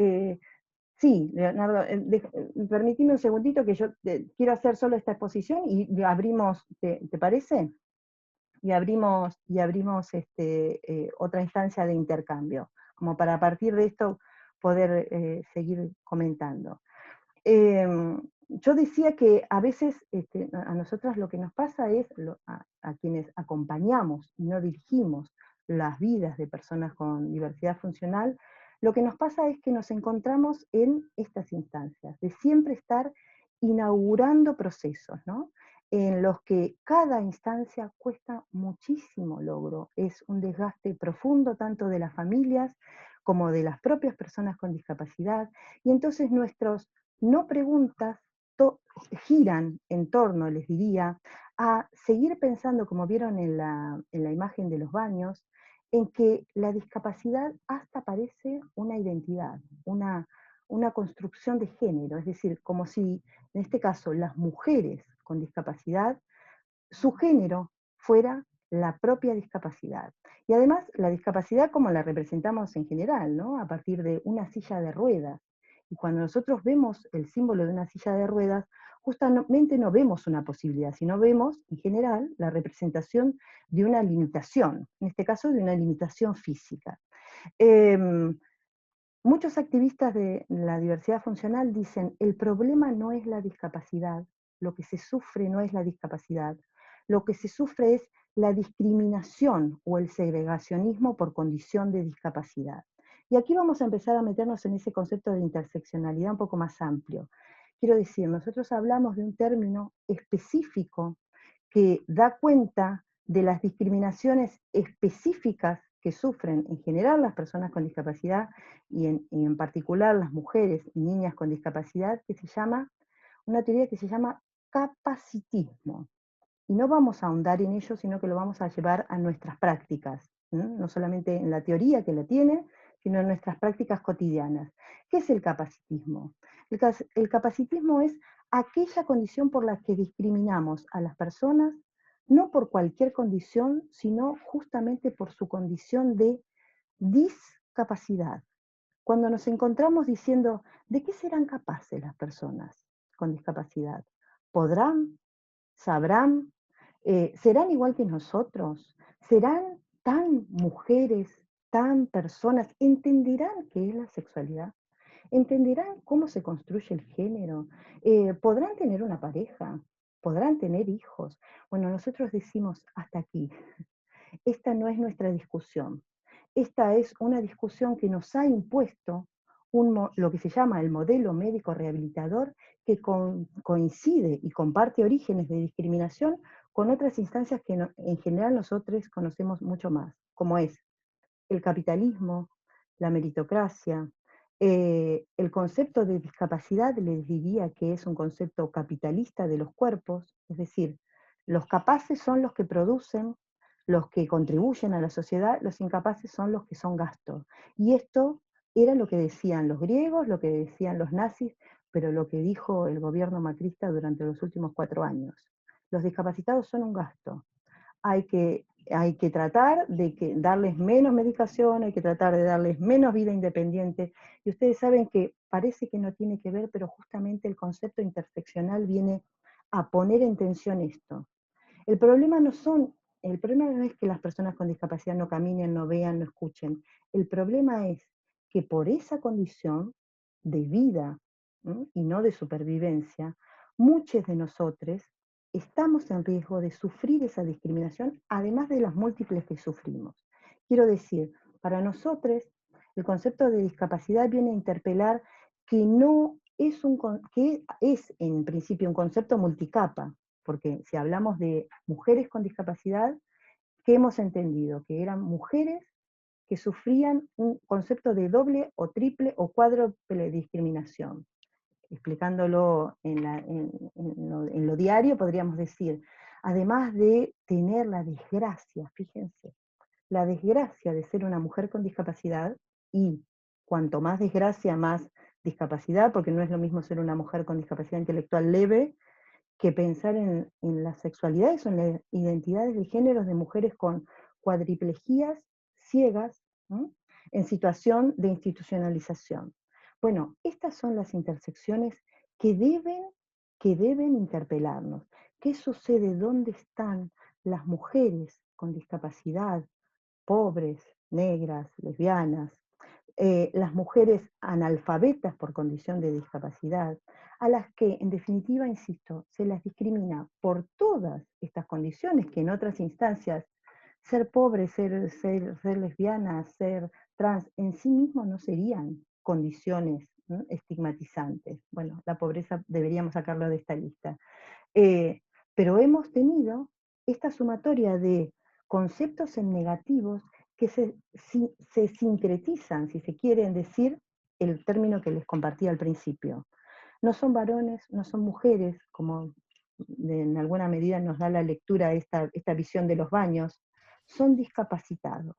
sí, Leonardo, permitime un segundito que yo quiero hacer solo esta exposición y abrimos, ¿te parece? Y abrimos otra instancia de intercambio, como para a partir de esto poder seguir comentando. Yo decía que a veces a nosotras lo que nos pasa es, a quienes acompañamos y no dirigimos las vidas de personas con diversidad funcional, lo que nos pasa es que nos encontramos en estas instancias, de siempre estar inaugurando procesos, ¿no? En los que cada instancia cuesta muchísimo logro, es un desgaste profundo tanto de las familias como de las propias personas con discapacidad, y entonces nuestros no preguntas giran en torno, les diría, a seguir pensando, como vieron en la imagen de los baños, en que la discapacidad hasta parece una identidad, una construcción de género, es decir, como si, en este caso, las mujeres con discapacidad, su género fuera la propia discapacidad. Y además, la discapacidad como la representamos en general, ¿no? A partir de una silla de ruedas. Y cuando nosotros vemos el símbolo de una silla de ruedas, justamente no vemos una posibilidad, sino vemos, en general, la representación de una limitación, en este caso de una limitación física. Muchos activistas de la diversidad funcional dicen, el problema no es la discapacidad, lo que se sufre no es la discapacidad, lo que se sufre es la discriminación o el segregacionismo por condición de discapacidad. Y aquí vamos a empezar a meternos en ese concepto de interseccionalidad un poco más amplio. Quiero decir, nosotros hablamos de un término específico que da cuenta de las discriminaciones específicas que sufren en general las personas con discapacidad y en particular las mujeres y niñas con discapacidad, que se llama, una teoría que se llama capacitismo. Y no vamos a ahondar en ello, sino que lo vamos a llevar a nuestras prácticas, no solamente en la teoría que la tiene, sino en nuestras prácticas cotidianas. ¿Qué es el capacitismo? El capacitismo es aquella condición por la que discriminamos a las personas, no por cualquier condición, sino justamente por su condición de discapacidad. Cuando nos encontramos diciendo, ¿de qué serán capaces las personas con discapacidad? ¿Podrán? ¿Sabrán? ¿Serán igual que nosotros? ¿Serán tan mujeres, tan personas? ¿Entenderán qué es la sexualidad? ¿Entenderán cómo se construye el género? ¿Podrán tener una pareja? ¿Podrán tener hijos? Bueno, nosotros decimos hasta aquí. Esta no es nuestra discusión. Esta es una discusión que nos ha impuesto lo que se llama el modelo médico rehabilitador, que coincide y comparte orígenes de discriminación con otras instancias que en general nosotros conocemos mucho más, como es el capitalismo, la meritocracia. El concepto de discapacidad les diría que es un concepto capitalista de los cuerpos, es decir, los capaces son los que producen, los que contribuyen a la sociedad, los incapaces son los que son gastos. Y esto era lo que decían los griegos, lo que decían los nazis, pero lo que dijo el gobierno macrista durante los últimos 4 años. Los discapacitados son un gasto. Hay que hay que tratar de darles menos medicación, hay que tratar de darles menos vida independiente, y ustedes saben que parece que no tiene que ver, pero justamente el concepto interseccional viene a poner en tensión esto. El problema no es que las personas con discapacidad no caminen, no vean, no escuchen. El problema es que por esa condición de vida, ¿m?, y no de supervivencia, muchos de nosotros estamos en riesgo de sufrir esa discriminación, además de las múltiples que sufrimos. Quiero decir, para nosotros el concepto de discapacidad viene a interpelar que no es que es en principio un concepto multicapa, porque si hablamos de mujeres con discapacidad, ¿qué hemos entendido? Que eran mujeres que sufrían un concepto de doble o triple o cuádruple discriminación. Explicándolo en lo diario, podríamos decir, además de tener la desgracia, fíjense, la desgracia de ser una mujer con discapacidad, y cuanto más desgracia, más discapacidad, porque no es lo mismo ser una mujer con discapacidad intelectual leve que pensar en las sexualidades o en las identidades de géneros de mujeres con cuadriplegias ciegas, ¿no?, en situación de institucionalización. Bueno, estas son las intersecciones que deben interpelarnos. ¿Qué sucede? ¿Dónde están las mujeres con discapacidad, pobres, negras, lesbianas, las mujeres analfabetas por condición de discapacidad, a las que, en definitiva, insisto, se las discrimina por todas estas condiciones que en otras instancias, ser pobre, ser lesbiana, ser trans, en sí mismo no serían condiciones, ¿no?, estigmatizantes. Bueno, la pobreza deberíamos sacarlo de esta lista. Pero hemos tenido esta sumatoria de conceptos en negativos que se sincretizan, si se quieren decir, el término que les compartí al principio. No son varones, no son mujeres, como en alguna medida nos da la lectura esta visión de los baños, son discapacitados,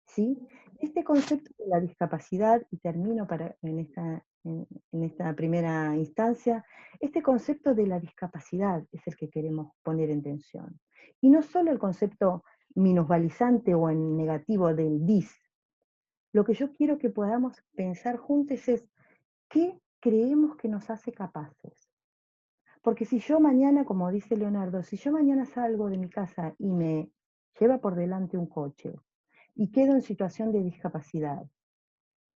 ¿sí? Este concepto de la discapacidad, y termino en esta primera instancia, este concepto de la discapacidad es el que queremos poner en tensión. Y no solo el concepto minusvalizante o en negativo del dis. Lo que yo quiero que podamos pensar juntos es qué creemos que nos hace capaces. Porque si yo mañana, como dice Leonardo, si yo mañana salgo de mi casa y me lleva por delante un coche y quedo en situación de discapacidad,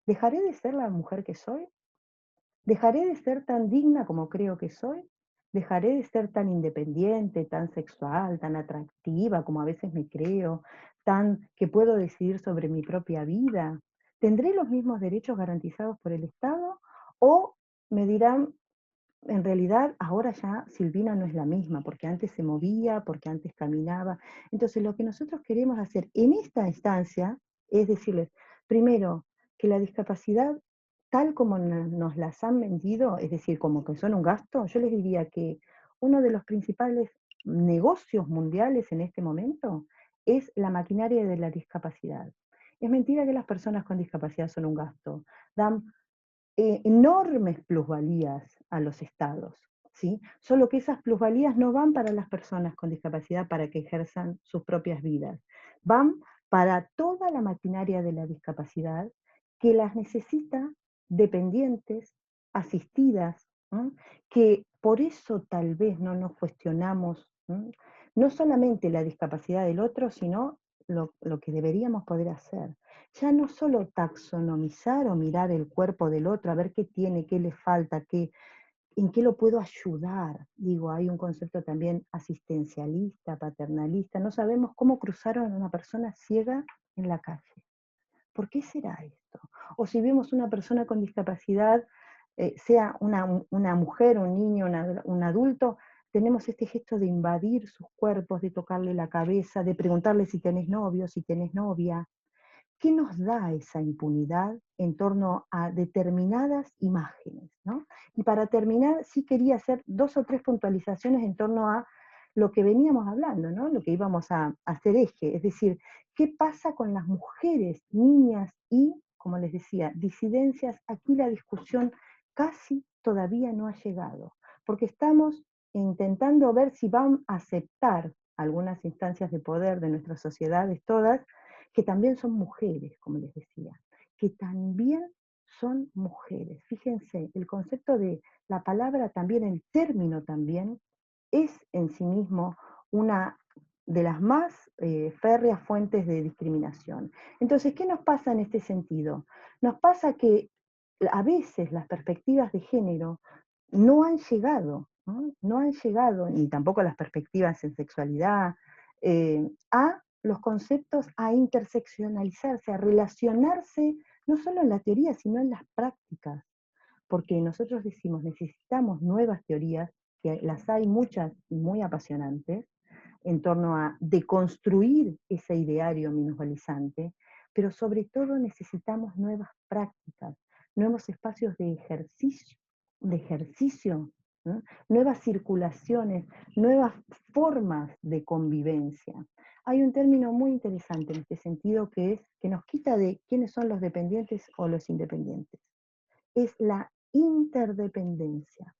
¿dejaré de ser la mujer que soy? ¿Dejaré de ser tan digna como creo que soy? ¿Dejaré de ser tan independiente, tan sexual, tan atractiva como a veces me creo, tan que puedo decidir sobre mi propia vida? ¿Tendré los mismos derechos garantizados por el Estado? ¿O me dirán, en realidad ahora ya Silvina no es la misma, porque antes se movía, porque antes caminaba? Entonces lo que nosotros queremos hacer en esta instancia es decirles, primero, que la discapacidad, tal como nos las han vendido, es decir, como que son un gasto, yo les diría que uno de los principales negocios mundiales en este momento es la maquinaria de la discapacidad. Es mentira que las personas con discapacidad son un gasto. Dan enormes plusvalías a los estados, ¿sí? Solo que esas plusvalías no van para las personas con discapacidad para que ejerzan sus propias vidas. Van para toda la maquinaria de la discapacidad que las necesita dependientes, asistidas, ¿no?, que por eso tal vez no nos cuestionamos, ¿no?, no solamente la discapacidad del otro, sino lo que deberíamos poder hacer. Ya no solo taxonomizar o mirar el cuerpo del otro, a ver qué tiene, qué le falta, en qué lo puedo ayudar. Digo, hay un concepto también asistencialista, paternalista. No sabemos cómo cruzaron a una persona ciega en la calle. ¿Por qué será esto? O si vemos una persona con discapacidad, sea una mujer, un niño, un adulto, tenemos este gesto de invadir sus cuerpos, de tocarle la cabeza, de preguntarle si tenés novio, si tenés novia. ¿Qué nos da esa impunidad en torno a determinadas imágenes, ¿no? Y para terminar, sí quería hacer 2 o 3 puntualizaciones en torno a lo que veníamos hablando, ¿no?, lo que íbamos a hacer eje, es decir, ¿qué pasa con las mujeres, niñas y, como les decía, disidencias? Aquí la discusión casi todavía no ha llegado, porque estamos intentando ver si van a aceptar algunas instancias de poder de nuestras sociedades todas, que también son mujeres, como les decía, que también son mujeres. Fíjense, el concepto de la palabra también, el término también, es en sí mismo una de las más férreas fuentes de discriminación. Entonces, ¿qué nos pasa en este sentido? Nos pasa que a veces las perspectivas de género no han llegado, ¿no? No han llegado, ni tampoco las perspectivas en sexualidad, a los conceptos, a interseccionalizarse, a relacionarse, no solo en la teoría, sino en las prácticas. Porque nosotros decimos, necesitamos nuevas teorías, que las hay muchas y muy apasionantes, en torno a deconstruir ese ideario minusvalizante, pero sobre todo necesitamos nuevas prácticas, nuevos espacios de ejercicio, ¿no? Nuevas circulaciones, nuevas formas de convivencia. Hay un término muy interesante en este sentido que es que nos quita de quiénes son los dependientes o los independientes. Es la interdependencia.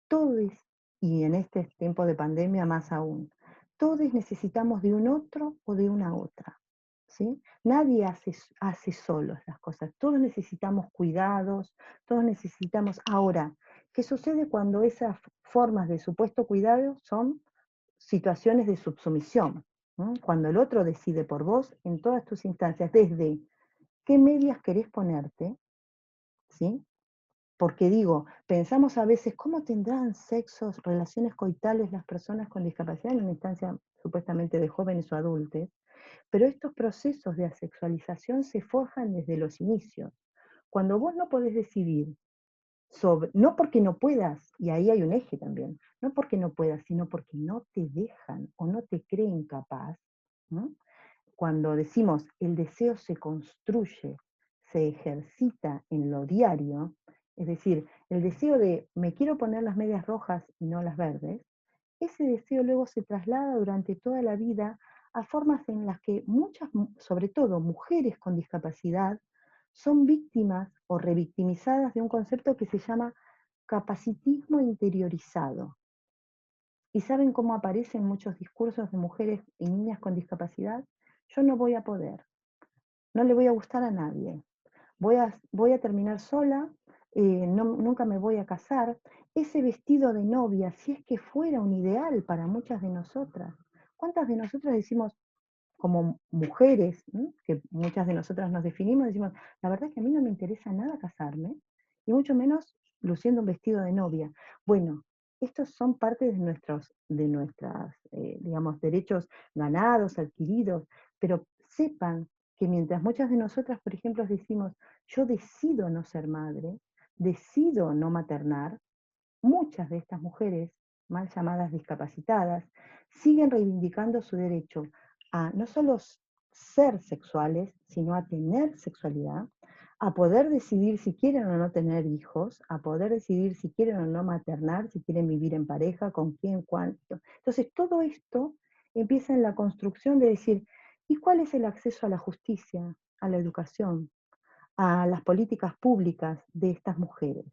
Todos, y en este tiempo de pandemia más aún, todos necesitamos de un otro o de una otra. ¿Sí? Nadie hace solos las cosas, todos necesitamos cuidados, todos necesitamos. Ahora, ¿qué sucede cuando esas formas de supuesto cuidado son situaciones de subsumisión? ¿No? Cuando el otro decide por vos en todas tus instancias, desde qué medias querés ponerte, ¿sí? Porque digo, pensamos a veces, ¿cómo tendrán sexos, relaciones coitales las personas con discapacidad en una instancia supuestamente de jóvenes o adultos? Pero estos procesos de asexualización se forjan desde los inicios. Cuando vos no podés decidir no porque no puedas, y ahí hay un eje también, no porque no puedas, sino porque no te dejan o no te creen capaz, ¿no? Cuando decimos el deseo se construye, se ejercita en lo diario, es decir, el deseo de me quiero poner las medias rojas y no las verdes, ese deseo luego se traslada durante toda la vida a formas en las que muchas, sobre todo mujeres con discapacidad, son víctimas o revictimizadas de un concepto que se llama capacitismo interiorizado. ¿Y saben cómo aparecen muchos discursos de mujeres y niñas con discapacidad? Yo no voy a poder, no le voy a gustar a nadie, voy a terminar sola, nunca me voy a casar. Ese vestido de novia, si es que fuera un ideal para muchas de nosotras, ¿cuántas de nosotras decimos, como mujeres, ¿no? Que muchas de nosotras nos definimos, decimos, la verdad es que a mí no me interesa nada casarme, y mucho menos luciendo un vestido de novia? Bueno, estos son parte de nuestros, digamos, derechos ganados, adquiridos, pero sepan que mientras muchas de nosotras, por ejemplo, decimos, yo decido no ser madre, decido no maternar, muchas de estas mujeres, mal llamadas discapacitadas, siguen reivindicando su derecho a no solo ser sexuales, sino a tener sexualidad, a poder decidir si quieren o no tener hijos, a poder decidir si quieren o no maternar, si quieren vivir en pareja, con quién, cuánto. Entonces, todo esto empieza en la construcción de decir, ¿y cuál es el acceso a la justicia, a la educación, a las políticas públicas de estas mujeres?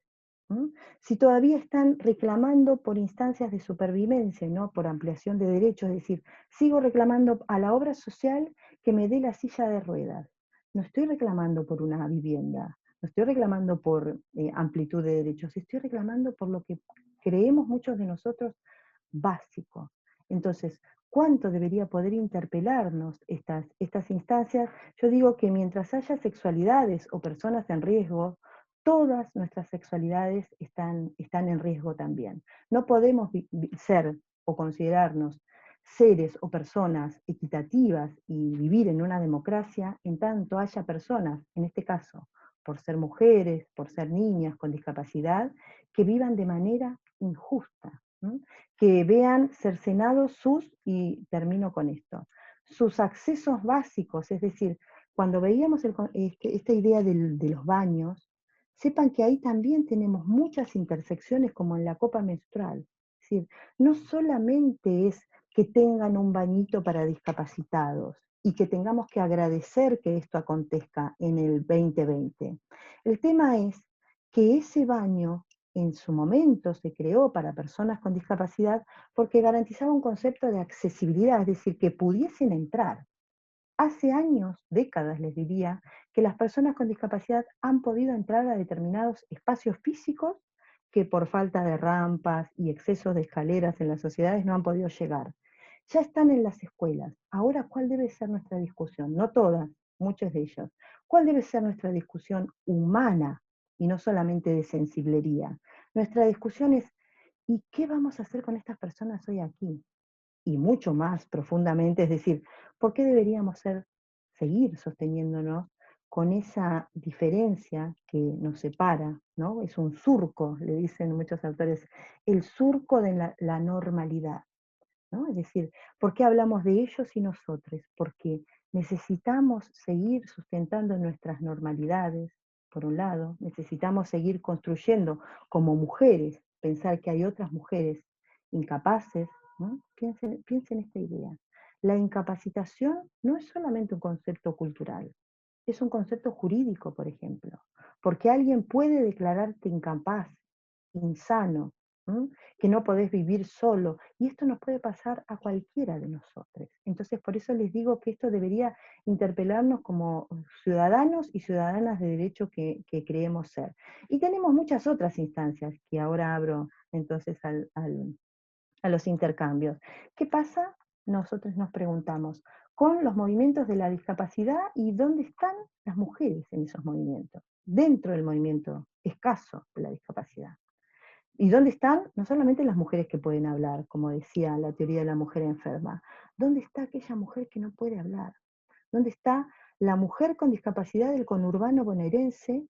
¿Mm? Si todavía están reclamando por instancias de supervivencia, no por ampliación de derechos, es decir, sigo reclamando a la obra social que me dé la silla de ruedas. No estoy reclamando por una vivienda, no estoy reclamando por amplitud de derechos, estoy reclamando por lo que creemos muchos de nosotros básico. Entonces, ¿cuánto debería poder interpelarnos estas instancias? Yo digo que mientras haya sexualidades o personas en riesgo, todas nuestras sexualidades están en riesgo también. No podemos ser o considerarnos seres o personas equitativas y vivir en una democracia en tanto haya personas, en este caso, por ser mujeres, por ser niñas con discapacidad, que vivan de manera injusta, ¿no? Que vean cercenados y termino con esto, sus accesos básicos, es decir, cuando veíamos esta idea de los baños, sepan que ahí también tenemos muchas intersecciones como en la copa menstrual. Es decir, no solamente es que tengan un bañito para discapacitados y que tengamos que agradecer que esto acontezca en el 2020. El tema es que ese baño en su momento se creó para personas con discapacidad porque garantizaba un concepto de accesibilidad, es decir, que pudiesen entrar. Hace años, décadas les diría, que las personas con discapacidad han podido entrar a determinados espacios físicos que por falta de rampas y excesos de escaleras en las sociedades no han podido llegar. Ya están en las escuelas. Ahora, ¿cuál debe ser nuestra discusión? No todas, muchos de ellos. ¿Cuál debe ser nuestra discusión humana y no solamente de sensiblería? Nuestra discusión es, ¿y qué vamos a hacer con estas personas hoy aquí? Y mucho más profundamente, es decir, ¿por qué deberíamos seguir sosteniéndonos con esa diferencia que nos separa, ¿no? Es un surco, le dicen muchos autores, el surco de la normalidad, ¿no? Es decir, ¿por qué hablamos de ellos y nosotros? Porque necesitamos seguir sustentando nuestras normalidades, por un lado, necesitamos seguir construyendo como mujeres, pensar que hay otras mujeres incapaces, ¿no? Piensen esta idea. La incapacitación no es solamente un concepto cultural, es un concepto jurídico, por ejemplo, porque alguien puede declararte incapaz, insano, ¿m? Que no podés vivir solo, y esto nos puede pasar a cualquiera de nosotros. Entonces, por eso les digo que esto debería interpelarnos como ciudadanos y ciudadanas de derecho que creemos ser. Y tenemos muchas otras instancias que ahora abro entonces a los intercambios. ¿Qué pasa? Nosotros nos preguntamos, con los movimientos de la discapacidad y dónde están las mujeres en esos movimientos, dentro del movimiento escaso de la discapacidad. ¿Y dónde están? No solamente las mujeres que pueden hablar, como decía la teoría de la mujer enferma. ¿Dónde está aquella mujer que no puede hablar? ¿Dónde está la mujer con discapacidad del conurbano bonaerense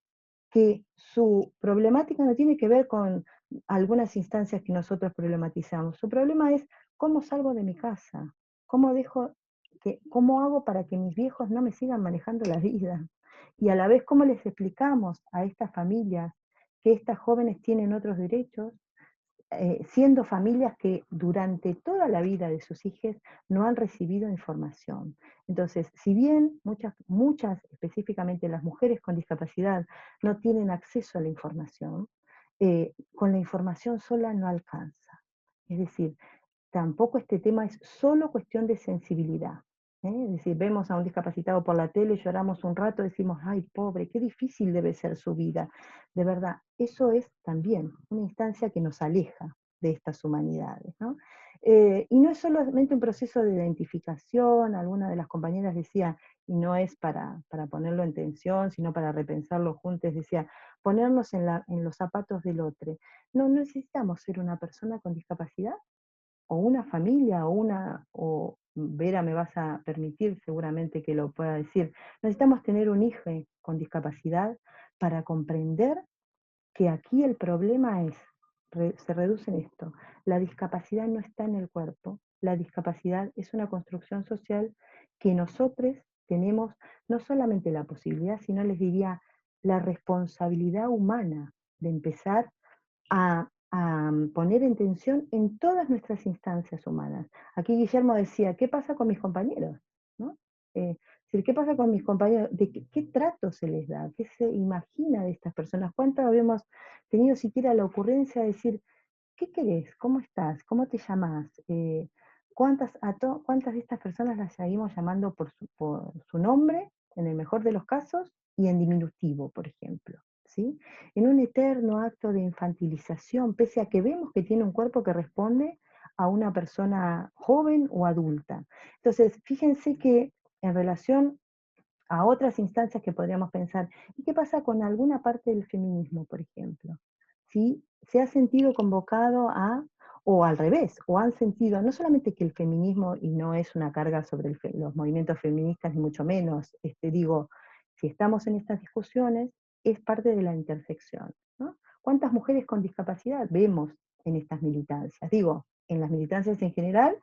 que su problemática no tiene que ver con algunas instancias que nosotros problematizamos? Su problema es cómo salgo de mi casa, cómo hago para que mis viejos no me sigan manejando la vida, y a la vez cómo les explicamos a estas familias que estas jóvenes tienen otros derechos, siendo familias que durante toda la vida de sus hijos no han recibido información. Entonces, si bien muchas, específicamente las mujeres con discapacidad, no tienen acceso a la información, con la información sola no alcanza. Es decir, tampoco este tema es solo cuestión de sensibilidad. Es decir, vemos a un discapacitado por la tele, lloramos un rato, decimos, ay, pobre, qué difícil debe ser su vida. De verdad, eso es también una instancia que nos aleja de estas humanidades, ¿no? Y no es solamente un proceso de identificación, alguna de las compañeras decía, y no es para ponerlo en tensión, sino para repensarlo juntos, decía, ponernos en los zapatos del otro. No necesitamos ser una persona con discapacidad, o una familia, o Vera me vas a permitir seguramente que lo pueda decir, necesitamos tener un hijo con discapacidad para comprender que aquí el problema se reduce en esto, la discapacidad no está en el cuerpo, la discapacidad es una construcción social que nosotros tenemos no solamente la posibilidad, sino les diría la responsabilidad humana de empezar a poner en tensión en todas nuestras instancias humanas. Aquí Guillermo decía, ¿qué pasa con mis compañeros? ¿No? Es decir, ¿qué pasa con mis compañeros? ¿De qué trato se les da? ¿Qué se imagina de estas personas? ¿Cuántas habíamos tenido siquiera la ocurrencia de decir, ¿qué querés? ¿Cómo estás? ¿Cómo te llamás? ¿Cuántas de estas personas las seguimos llamando por su nombre, en el mejor de los casos, y en diminutivo, por ejemplo? ¿Sí? En un eterno acto de infantilización, pese a que vemos que tiene un cuerpo que responde a una persona joven o adulta. Entonces, fíjense que en relación a otras instancias que podríamos pensar, ¿y qué pasa con alguna parte del feminismo, por ejemplo? ¿Sí? Se ha sentido convocado o al revés, o han sentido, no solamente que el feminismo, y no es una carga sobre los movimientos feministas, ni mucho menos, digo, si estamos en estas discusiones, es parte de la intersección, ¿no? ¿Cuántas mujeres con discapacidad vemos en estas militancias? Digo, en las militancias en general,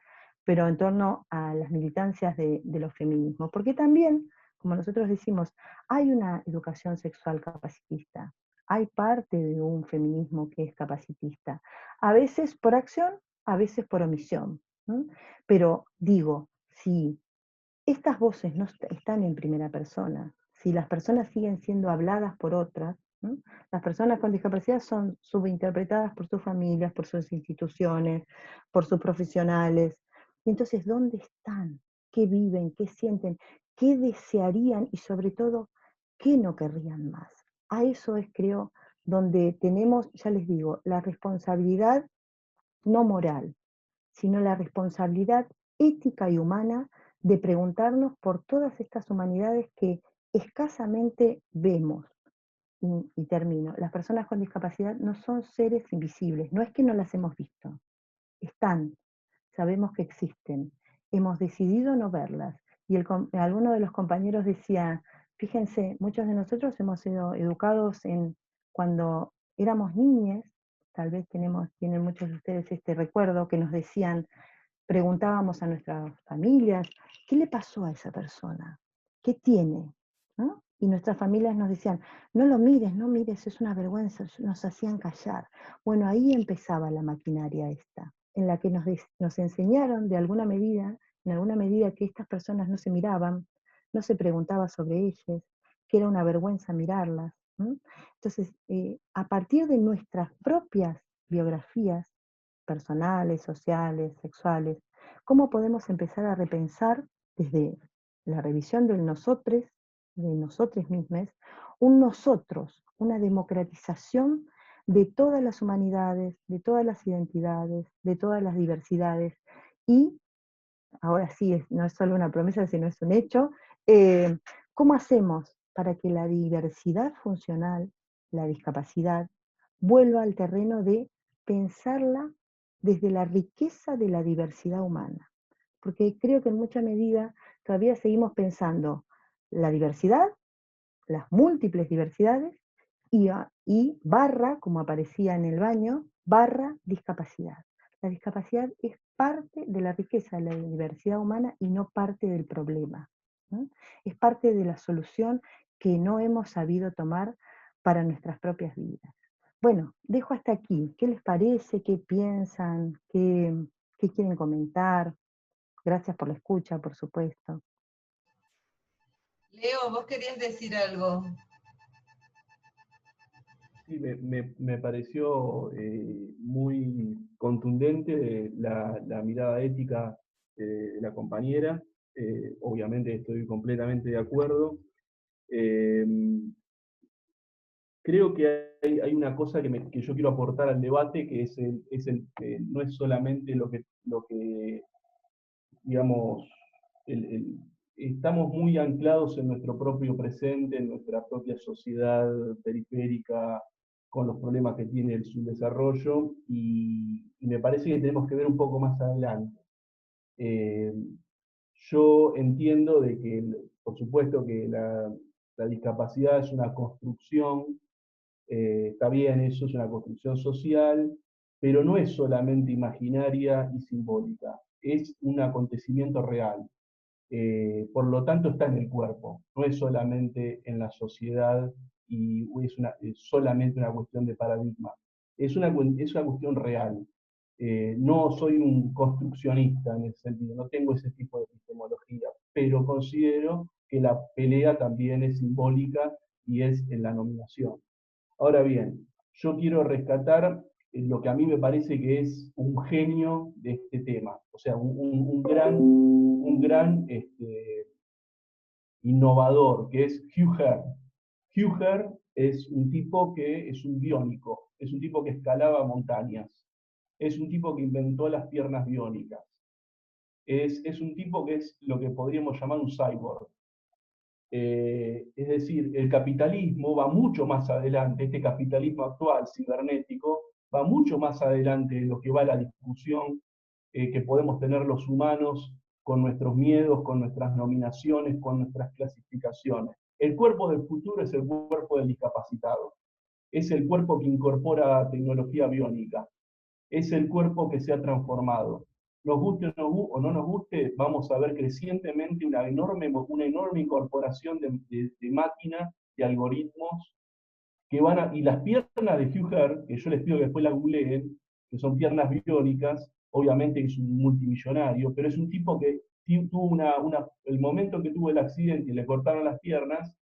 pero en torno a las militancias de los feminismos, porque también, como nosotros decimos, hay una educación sexual capacitista, hay parte de un feminismo que es capacitista, a veces por acción, a veces por omisión, ¿no? Pero digo, si estas voces no están en primera persona, si las personas siguen siendo habladas por otras, ¿no? Las personas con discapacidad son subinterpretadas por sus familias, por sus instituciones, por sus profesionales. Y entonces, ¿dónde están? ¿Qué viven? ¿Qué sienten? ¿Qué desearían? Y sobre todo, ¿qué no querrían más? A eso es, creo, donde tenemos, ya les digo, la responsabilidad no moral, sino la responsabilidad ética y humana de preguntarnos por todas estas humanidades que escasamente vemos. Y termino, las personas con discapacidad no son seres invisibles, no es que no las hemos visto, están, sabemos que existen, hemos decidido no verlas. Y alguno de los compañeros decía, fíjense, muchos de nosotros hemos sido educados cuando éramos niñes, tal vez tienen muchos de ustedes este recuerdo, que nos decían, preguntábamos a nuestras familias, ¿qué le pasó a esa persona? ¿Qué tiene? ¿No? Y nuestras familias nos decían, no lo mires, no mires, es una vergüenza, nos hacían callar. Bueno, ahí empezaba la maquinaria esta, en la que nos enseñaron de alguna medida, en alguna medida que estas personas no se miraban, no se preguntaba sobre ellas, que era una vergüenza mirarlas. ¿No? Entonces, a partir de nuestras propias biografías, personales, sociales, sexuales, cómo podemos empezar a repensar desde la revisión de nosotros mismos, un nosotros, una democratización de todas las humanidades, de todas las identidades, de todas las diversidades, y ahora sí, no es solo una promesa, sino es un hecho, ¿cómo hacemos para que la diversidad funcional, la discapacidad, vuelva al terreno de pensarla desde la riqueza de la diversidad humana? Porque creo que en mucha medida todavía seguimos pensando la diversidad, las múltiples diversidades, y barra, como aparecía en el baño, barra discapacidad. La discapacidad es parte de la riqueza de la diversidad humana y no parte del problema, ¿no? Es parte de la solución que no hemos sabido tomar para nuestras propias vidas. Bueno, dejo hasta aquí. ¿Qué les parece? ¿Qué piensan? ¿Qué quieren comentar? Gracias por la escucha, por supuesto. Leo, vos querías decir algo. Sí, me pareció muy contundente la mirada ética de la compañera. Obviamente estoy completamente de acuerdo. Creo que hay una cosa que yo quiero aportar al debate, que no es solamente lo que digamos, estamos muy anclados en nuestro propio presente, en nuestra propia sociedad periférica, con los problemas que tiene el subdesarrollo, y me parece que tenemos que ver un poco más adelante. Yo entiendo de que, por supuesto, que la discapacidad es una construcción, está bien, eso es una construcción social, pero no es solamente imaginaria y simbólica, es un acontecimiento real. Por lo tanto está en el cuerpo, no es solamente en la sociedad y es solamente una cuestión de paradigma, es una cuestión real. No soy un construccionista en ese sentido, no tengo ese tipo de epistemología, pero considero que la pelea también es simbólica y es en la nominación. Ahora bien, yo quiero rescatar lo que a mí me parece que es un genio de este tema, o sea, un gran innovador, que es Hugh Hare. Hugh Hare es un tipo que es un biónico, es un tipo que escalaba montañas, es un tipo que inventó las piernas biónicas, es un tipo que es lo que podríamos llamar un cyborg. Es decir, el capitalismo va mucho más adelante, este capitalismo actual, cibernético, va mucho más adelante de lo que va la discusión que podemos tener los humanos con nuestros miedos, con nuestras nominaciones, con nuestras clasificaciones. El cuerpo del futuro es el cuerpo del discapacitado, es el cuerpo que incorpora tecnología biónica, es el cuerpo que se ha transformado. Nos guste o no nos guste, vamos a ver crecientemente una enorme incorporación de máquinas, de algoritmos, que y las piernas de Hugh Hare, que yo les pido que después las googleen, que son piernas biónicas, obviamente es un multimillonario, pero es un tipo que tuvo el momento que tuvo el accidente y le cortaron las piernas,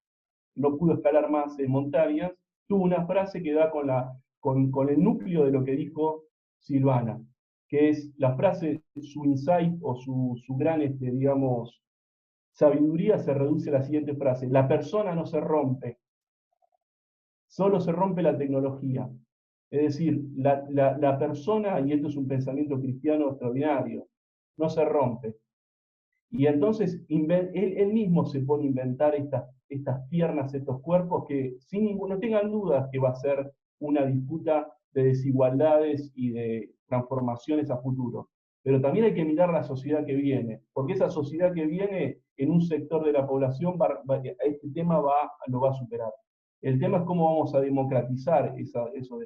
no pudo escalar más en montañas, tuvo una frase que da con el núcleo de lo que dijo Silvana, que es la frase, su insight o su gran, digamos, sabiduría se reduce a la siguiente frase: la persona no se rompe, solo se rompe la tecnología. Es decir, la persona, y esto es un pensamiento cristiano extraordinario, no se rompe. Y entonces él mismo se pone a inventar estas piernas, estos cuerpos, que no tengan dudas que va a ser una disputa de desigualdades y de transformaciones a futuro. Pero también hay que mirar la sociedad que viene, porque esa sociedad que viene en un sector de la población, este tema lo va a superar. El tema es cómo vamos a democratizar esos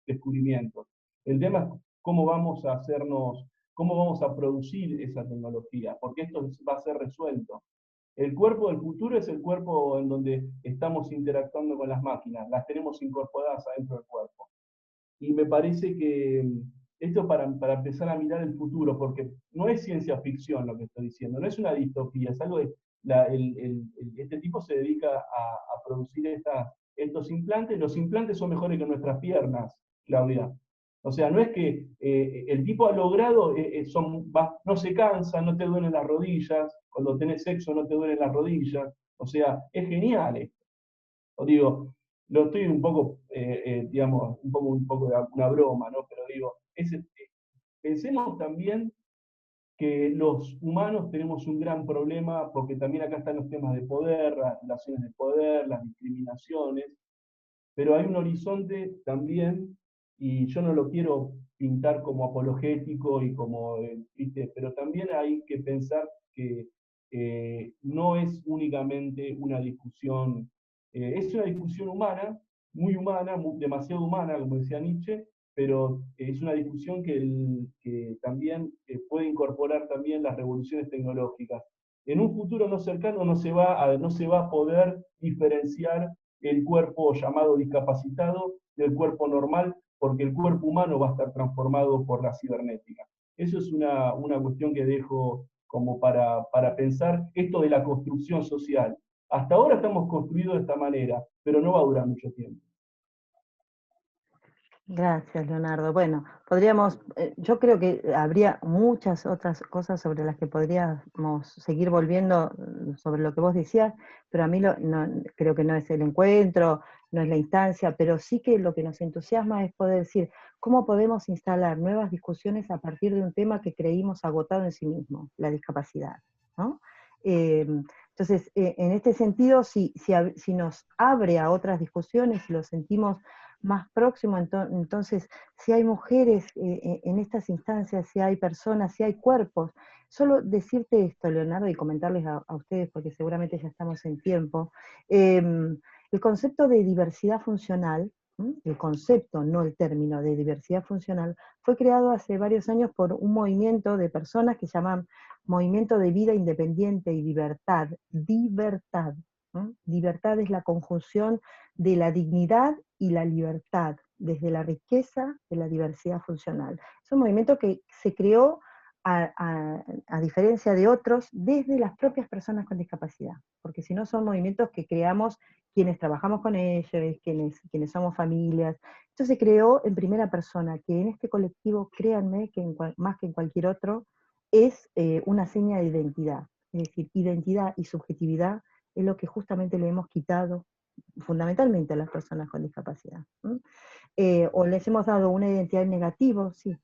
descubrimientos. El tema es cómo vamos a producir esa tecnología, porque esto va a ser resuelto. El cuerpo del futuro es el cuerpo en donde estamos interactuando con las máquinas, las tenemos incorporadas adentro del cuerpo. Y me parece que esto para empezar a mirar el futuro, porque no es ciencia ficción lo que estoy diciendo, no es una distopía, es algo de, este tipo se dedica a producir estos implantes. Los implantes son mejores que nuestras piernas, Claudia. O sea, no es que el tipo ha logrado, no se cansa, no te duelen las rodillas, cuando tenés sexo no te duelen las rodillas, o sea, es genial esto. Os digo, lo estoy un poco, digamos, un poco de una broma, ¿no? Pero digo, pensemos también que los humanos tenemos un gran problema, porque también acá están los temas de poder, las relaciones de poder, las discriminaciones, pero hay un horizonte también, y yo no lo quiero pintar como apologético y como, ¿viste? Pero también hay que pensar que no es únicamente una discusión, es una discusión humana, muy humana, demasiado humana, como decía Nietzsche, pero es una discusión que también puede incorporar también las revoluciones tecnológicas. En un futuro no cercano no se va a poder diferenciar el cuerpo llamado discapacitado del cuerpo normal, porque el cuerpo humano va a estar transformado por la cibernética. Eso es una cuestión que dejo como para pensar esto de la construcción social. Hasta ahora estamos construidos de esta manera, pero no va a durar mucho tiempo. Gracias, Leonardo. Bueno, yo creo que habría muchas otras cosas sobre las que podríamos seguir volviendo sobre lo que vos decías, pero a mí creo que no es el encuentro, no es la instancia, pero sí que lo que nos entusiasma es poder decir cómo podemos instalar nuevas discusiones a partir de un tema que creímos agotado en sí mismo, la discapacidad, ¿no? Entonces, en este sentido, si nos abre a otras discusiones, si lo sentimos más próximo, entonces, si hay mujeres en estas instancias, si hay personas, si hay cuerpos, solo decirte esto, Leonardo, y comentarles a ustedes, porque seguramente ya estamos en tiempo, el concepto de diversidad funcional, el concepto, no el término de diversidad funcional, fue creado hace varios años por un movimiento de personas que se llaman Movimiento de Vida Independiente y Libertad, Libertad. Libertad es la conjunción de la dignidad y la libertad, desde la riqueza de la diversidad funcional. Es un movimiento que se creó, a diferencia de otros, desde las propias personas con discapacidad, porque si no son movimientos que creamos quienes trabajamos con ellos, quienes somos familias. Esto se creó en primera persona, que en este colectivo, créanme, que más que en cualquier otro, es una seña de identidad. Es decir, identidad y subjetividad es lo que justamente le hemos quitado fundamentalmente a las personas con discapacidad. O les hemos dado una identidad negativa, sí,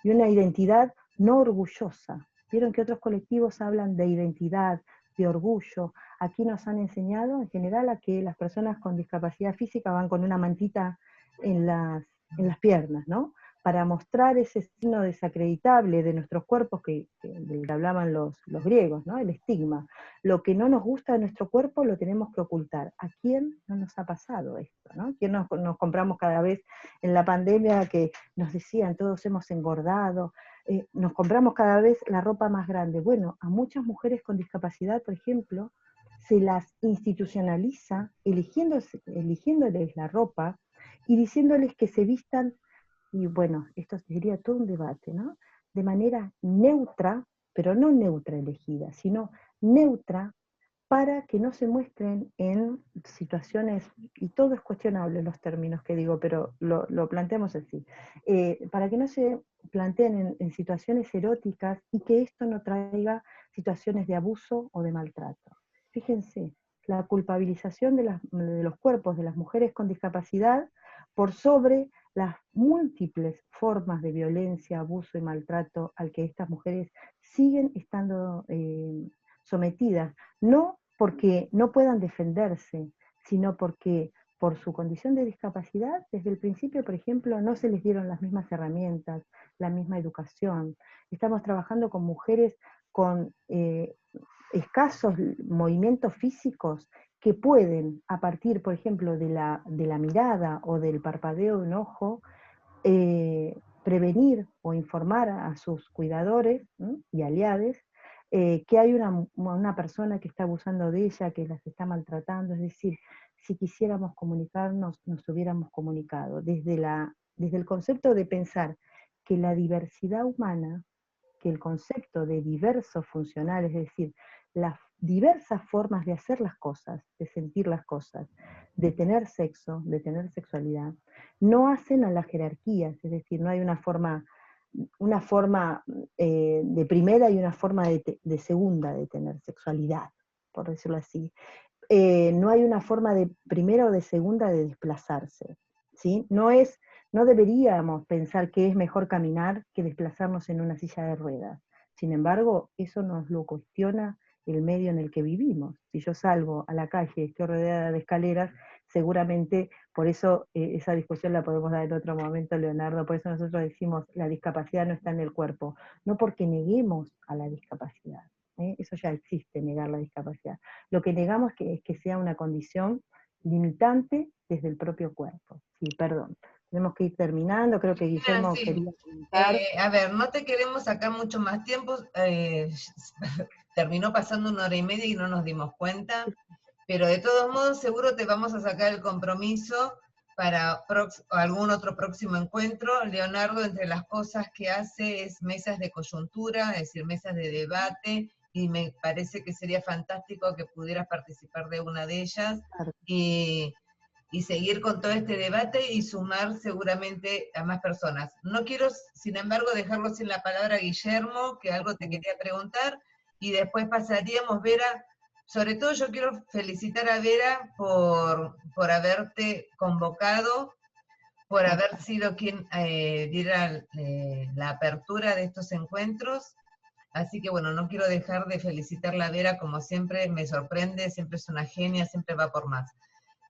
y una identidad no orgullosa. Vieron que otros colectivos hablan de identidad, de orgullo. Aquí nos han enseñado en general a que las personas con discapacidad física van con una mantita en las piernas, ¿no? Para mostrar ese signo desacreditable de nuestros cuerpos del que hablaban los griegos, ¿no? El estigma. Lo que no nos gusta de nuestro cuerpo lo tenemos que ocultar. ¿A quién no nos ha pasado esto, ¿no? ¿Quién nos compramos cada vez en la pandemia que nos decían todos hemos engordado? Nos compramos cada vez la ropa más grande. Bueno, a muchas mujeres con discapacidad, por ejemplo, se las institucionaliza eligiéndoles la ropa y diciéndoles que se vistan. Y bueno, esto sería todo un debate, ¿no? De manera neutra, pero no neutra elegida, sino neutra para que no se muestren en situaciones, y todo es cuestionable los términos que digo, pero lo planteamos así, para que no se planteen en situaciones eróticas y que esto no traiga situaciones de abuso o de maltrato. Fíjense, la culpabilización de los cuerpos de las mujeres con discapacidad por sobre las múltiples formas de violencia, abuso y maltrato al que estas mujeres siguen estando sometidas, no porque no puedan defenderse, sino porque por su condición de discapacidad, desde el principio, por ejemplo, no se les dieron las mismas herramientas, la misma educación. Estamos trabajando con mujeres con escasos movimientos físicos que pueden, a partir, por ejemplo, de la mirada o del parpadeo de un ojo, prevenir o informar a sus cuidadores, ¿no?, y aliados, que hay una persona que está abusando de ella, que las está maltratando. Es decir, si quisiéramos comunicarnos, nos hubiéramos comunicado. Desde el concepto de pensar que la diversidad humana, que el concepto de diversos funcionales, es decir, las diversas formas de hacer las cosas, de sentir las cosas, de tener sexo, de tener sexualidad, no hacen a las jerarquías, es decir, no hay una forma de primera y una forma de segunda de tener sexualidad, por decirlo así. No hay una forma de primera o de segunda de desplazarse, ¿sí? No deberíamos pensar que es mejor caminar que desplazarnos en una silla de ruedas. Sin embargo, eso nos lo cuestiona el medio en el que vivimos. Si yo salgo a la calle y estoy rodeada de escaleras, seguramente, por eso esa discusión la podemos dar en otro momento, Leonardo, por eso nosotros decimos la discapacidad no está en el cuerpo, no porque neguemos a la discapacidad, eso ya existe, negar la discapacidad. Lo que negamos es que sea una condición limitante desde el propio cuerpo. Sí, perdón. Tenemos que ir terminando, creo que Guillermo Sí. quería comentar. A ver, no te queremos sacar mucho más tiempo, terminó pasando 1 hora y media y no nos dimos cuenta, pero de todos modos seguro te vamos a sacar el compromiso para algún otro próximo encuentro. Leonardo, entre las cosas que hace es mesas de coyuntura, es decir, mesas de debate, y me parece que sería fantástico que pudieras participar de una de ellas, y seguir con todo este debate y sumar seguramente a más personas. No quiero, sin embargo, dejarlo sin la palabra a Guillermo, que algo te quería preguntar, y después pasaríamos, Vera. Sobre todo yo quiero felicitar a Vera por haberte convocado, por haber sido quien diera la apertura de estos encuentros. Así que bueno, no quiero dejar de felicitarla a Vera, como siempre me sorprende, siempre es una genia, siempre va por más.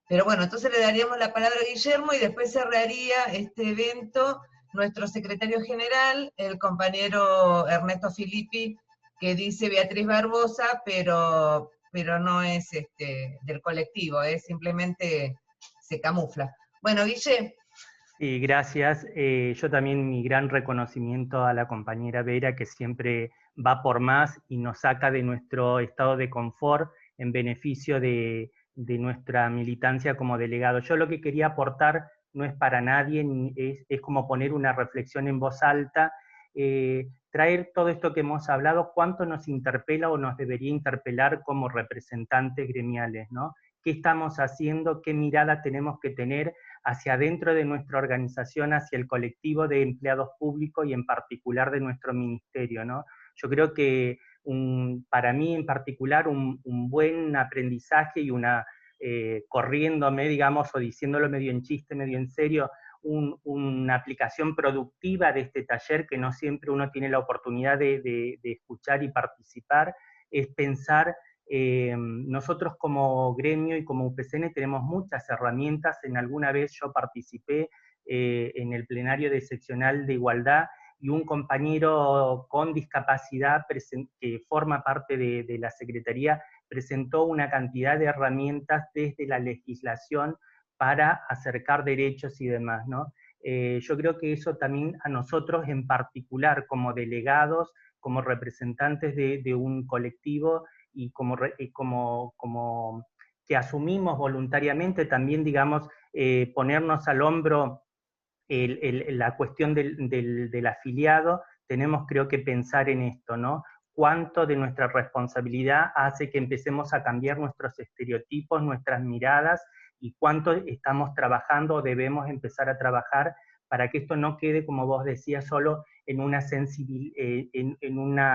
Pero bueno, entonces le daríamos la palabra a Guillermo y después cerraría este evento nuestro secretario general, el compañero Ernesto Filippi, que dice Beatriz Barbosa, pero no es del colectivo, simplemente se camufla. Bueno, Guille. Sí, gracias. Yo también mi gran reconocimiento a la compañera Vera, que siempre va por más y nos saca de nuestro estado de confort en beneficio de nuestra militancia como delegado. Yo lo que quería aportar no es para nadie, es como poner una reflexión en voz alta, traer todo esto que hemos hablado, cuánto nos interpela o nos debería interpelar como representantes gremiales, ¿no? ¿Qué estamos haciendo? ¿Qué mirada tenemos que tener hacia adentro de nuestra organización, hacia el colectivo de empleados públicos y en particular de nuestro ministerio, ¿no? Yo creo que para mí en particular un buen aprendizaje y corriéndome, digamos, o diciéndolo medio en chiste, medio en serio, una aplicación productiva de este taller que no siempre uno tiene la oportunidad de escuchar y participar, es pensar, nosotros como gremio y como UPCN tenemos muchas herramientas. En alguna vez yo participé en el plenario de seccional de igualdad y un compañero con discapacidad que forma parte de la Secretaría presentó una cantidad de herramientas desde la legislación para acercar derechos y demás, ¿no? Yo creo que eso también a nosotros en particular como delegados, como representantes de un colectivo y como que asumimos voluntariamente también, digamos, ponernos al hombro la cuestión del afiliado, tenemos creo que pensar en esto, ¿no? cuánto de nuestra responsabilidad hace que empecemos a cambiar nuestros estereotipos, nuestras miradas, y cuánto estamos trabajando o debemos empezar a trabajar para que esto no quede, como vos decías, solo en una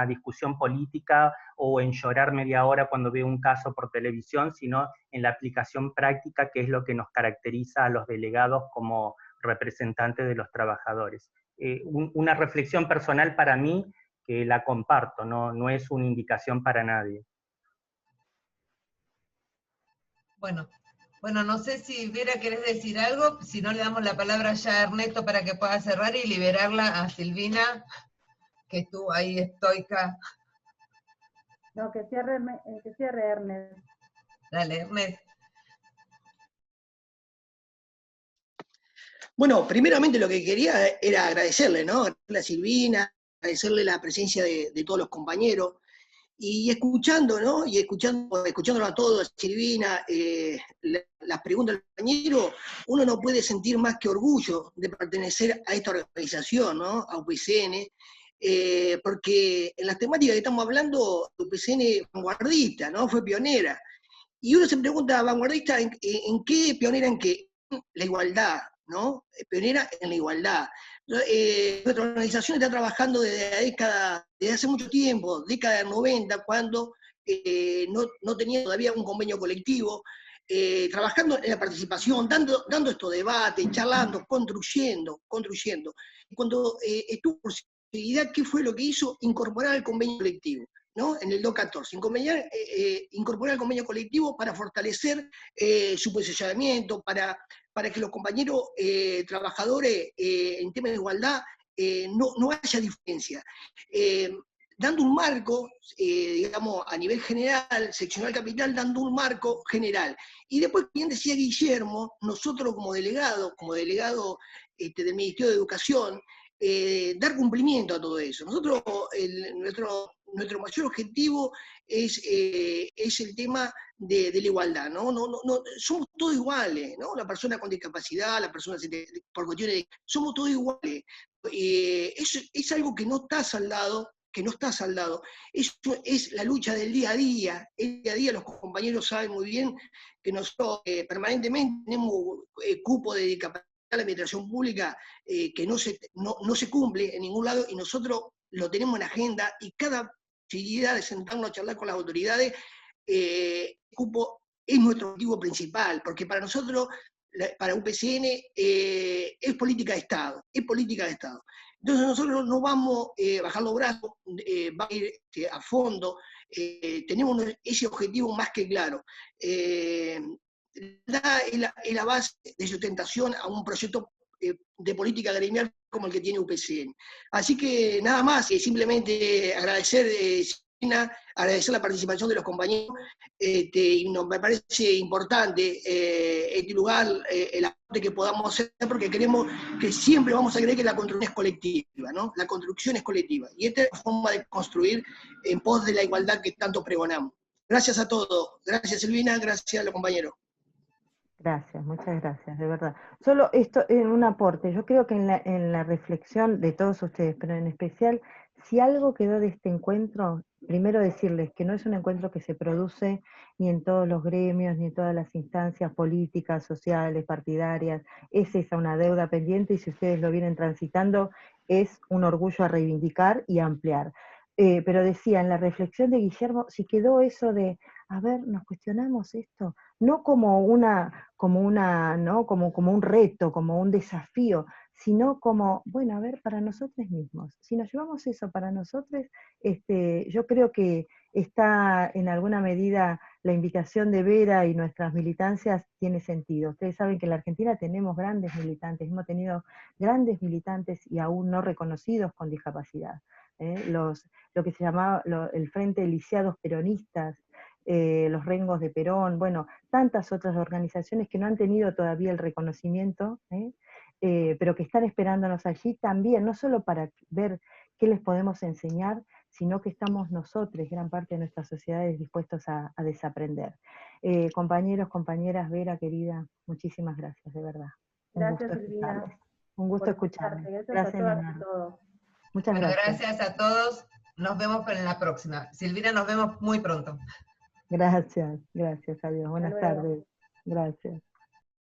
discusión política o en llorar media hora cuando veo un caso por televisión, sino en la aplicación práctica, que es lo que nos caracteriza a los delegados como representantes de los trabajadores. Una reflexión personal para mí, que la comparto, no es una indicación para nadie. Bueno, no sé si Vera querés decir algo, si no le damos la palabra ya a Ernesto para que pueda cerrar y liberarla a Silvina, que estuvo ahí estoica. No, que cierre Ernest. Dale, Ernest. Bueno, primeramente lo que quería era agradecerle, ¿no? Agradecerle a Silvina, agradecerle la presencia de todos los compañeros, y escuchando, ¿no? Y escuchándolo a todos, Silvina, las preguntas del compañero, uno no puede sentir más que orgullo de pertenecer a esta organización, ¿no? A UPCN, porque en las temáticas que estamos hablando, UPCN es vanguardista, ¿no? Fue pionera. Y uno se pregunta, ¿vanguardista en qué? ¿Pionera en qué? La igualdad, ¿no? Pionera en la igualdad. Nuestra organización está trabajando desde hace mucho tiempo, década del 90, cuando no tenía todavía un convenio colectivo, trabajando en la participación, dando estos debates, charlando, construyendo. Cuando estuvo por seguridad, ¿qué fue lo que hizo? Incorporar el convenio colectivo, ¿no? En el 2014, incorporar el convenio colectivo para fortalecer su posicionamiento, para que los compañeros trabajadores en temas de igualdad no haya diferencia. Dando un marco, digamos, a nivel general, seccional capital, dando un marco general. Y después, bien decía Guillermo, nosotros como delegado del Ministerio de Educación, dar cumplimiento a todo eso. Nosotros, nuestro mayor objetivo es el tema de la igualdad, ¿no? Somos todos iguales, ¿no? La persona con discapacidad, la persona por cuestiones somos todos iguales. Es algo que no está saldado, Eso es la lucha del día a día. El día a día los compañeros saben muy bien que nosotros permanentemente tenemos cupo de discapacidad a la administración pública que no se cumple en ningún lado, y nosotros lo tenemos en agenda, y cada posibilidad de sentarnos a charlar con las autoridades, el cupo es nuestro objetivo principal, porque para nosotros, para UPCN, es política de Estado, Entonces nosotros no vamos a bajar los brazos, vamos a ir a fondo, tenemos ese objetivo más que claro. Es la base de sustentación a un proyecto de política gremial como el que tiene UPCN. Así que nada más, simplemente agradecer la participación de los compañeros, y me parece importante este lugar, el aporte que podamos hacer, porque creemos que siempre vamos a creer que la construcción es colectiva, ¿no? La construcción es colectiva, y esta es la forma de construir en pos de la igualdad que tanto pregonamos. Gracias a todos, gracias Silvina, gracias a los compañeros. Gracias, muchas gracias, de verdad. Solo esto en un aporte, yo creo que en la reflexión de todos ustedes, pero en especial, si algo quedó de este encuentro, primero decirles que no es un encuentro que se produce ni en todos los gremios, ni en todas las instancias políticas, sociales, partidarias, es esa una deuda pendiente, y si ustedes lo vienen transitando, es un orgullo a reivindicar y a ampliar. Pero decía, en la reflexión de Guillermo, si quedó eso de, a ver, nos cuestionamos esto, no como ¿no? como un reto, como un desafío, sino como, bueno, a ver, para nosotros mismos. Si nos llevamos eso para nosotros, yo creo que está en alguna medida la invitación de Vera y nuestras militancias tiene sentido. Ustedes saben que en la Argentina tenemos grandes militantes, hemos tenido grandes militantes y aún no reconocidos con discapacidad. Lo que se llamaba el Frente de Lisiados Peronistas, los Rengos de Perón, bueno, tantas otras organizaciones que no han tenido todavía el reconocimiento, pero que están esperándonos allí también, no solo para ver qué les podemos enseñar, sino que estamos nosotros, gran parte de nuestras sociedades, dispuestos a desaprender. Compañeros, compañeras, Vera, querida, muchísimas gracias, de verdad. Gracias, Silvina. Un gusto escucharles. Gracias a todas y todos. Muchas gracias. Gracias a todos. nos vemos en la próxima. Silvina, nos vemos muy pronto. Gracias, gracias, adiós. Buenas luego. tardes. Gracias.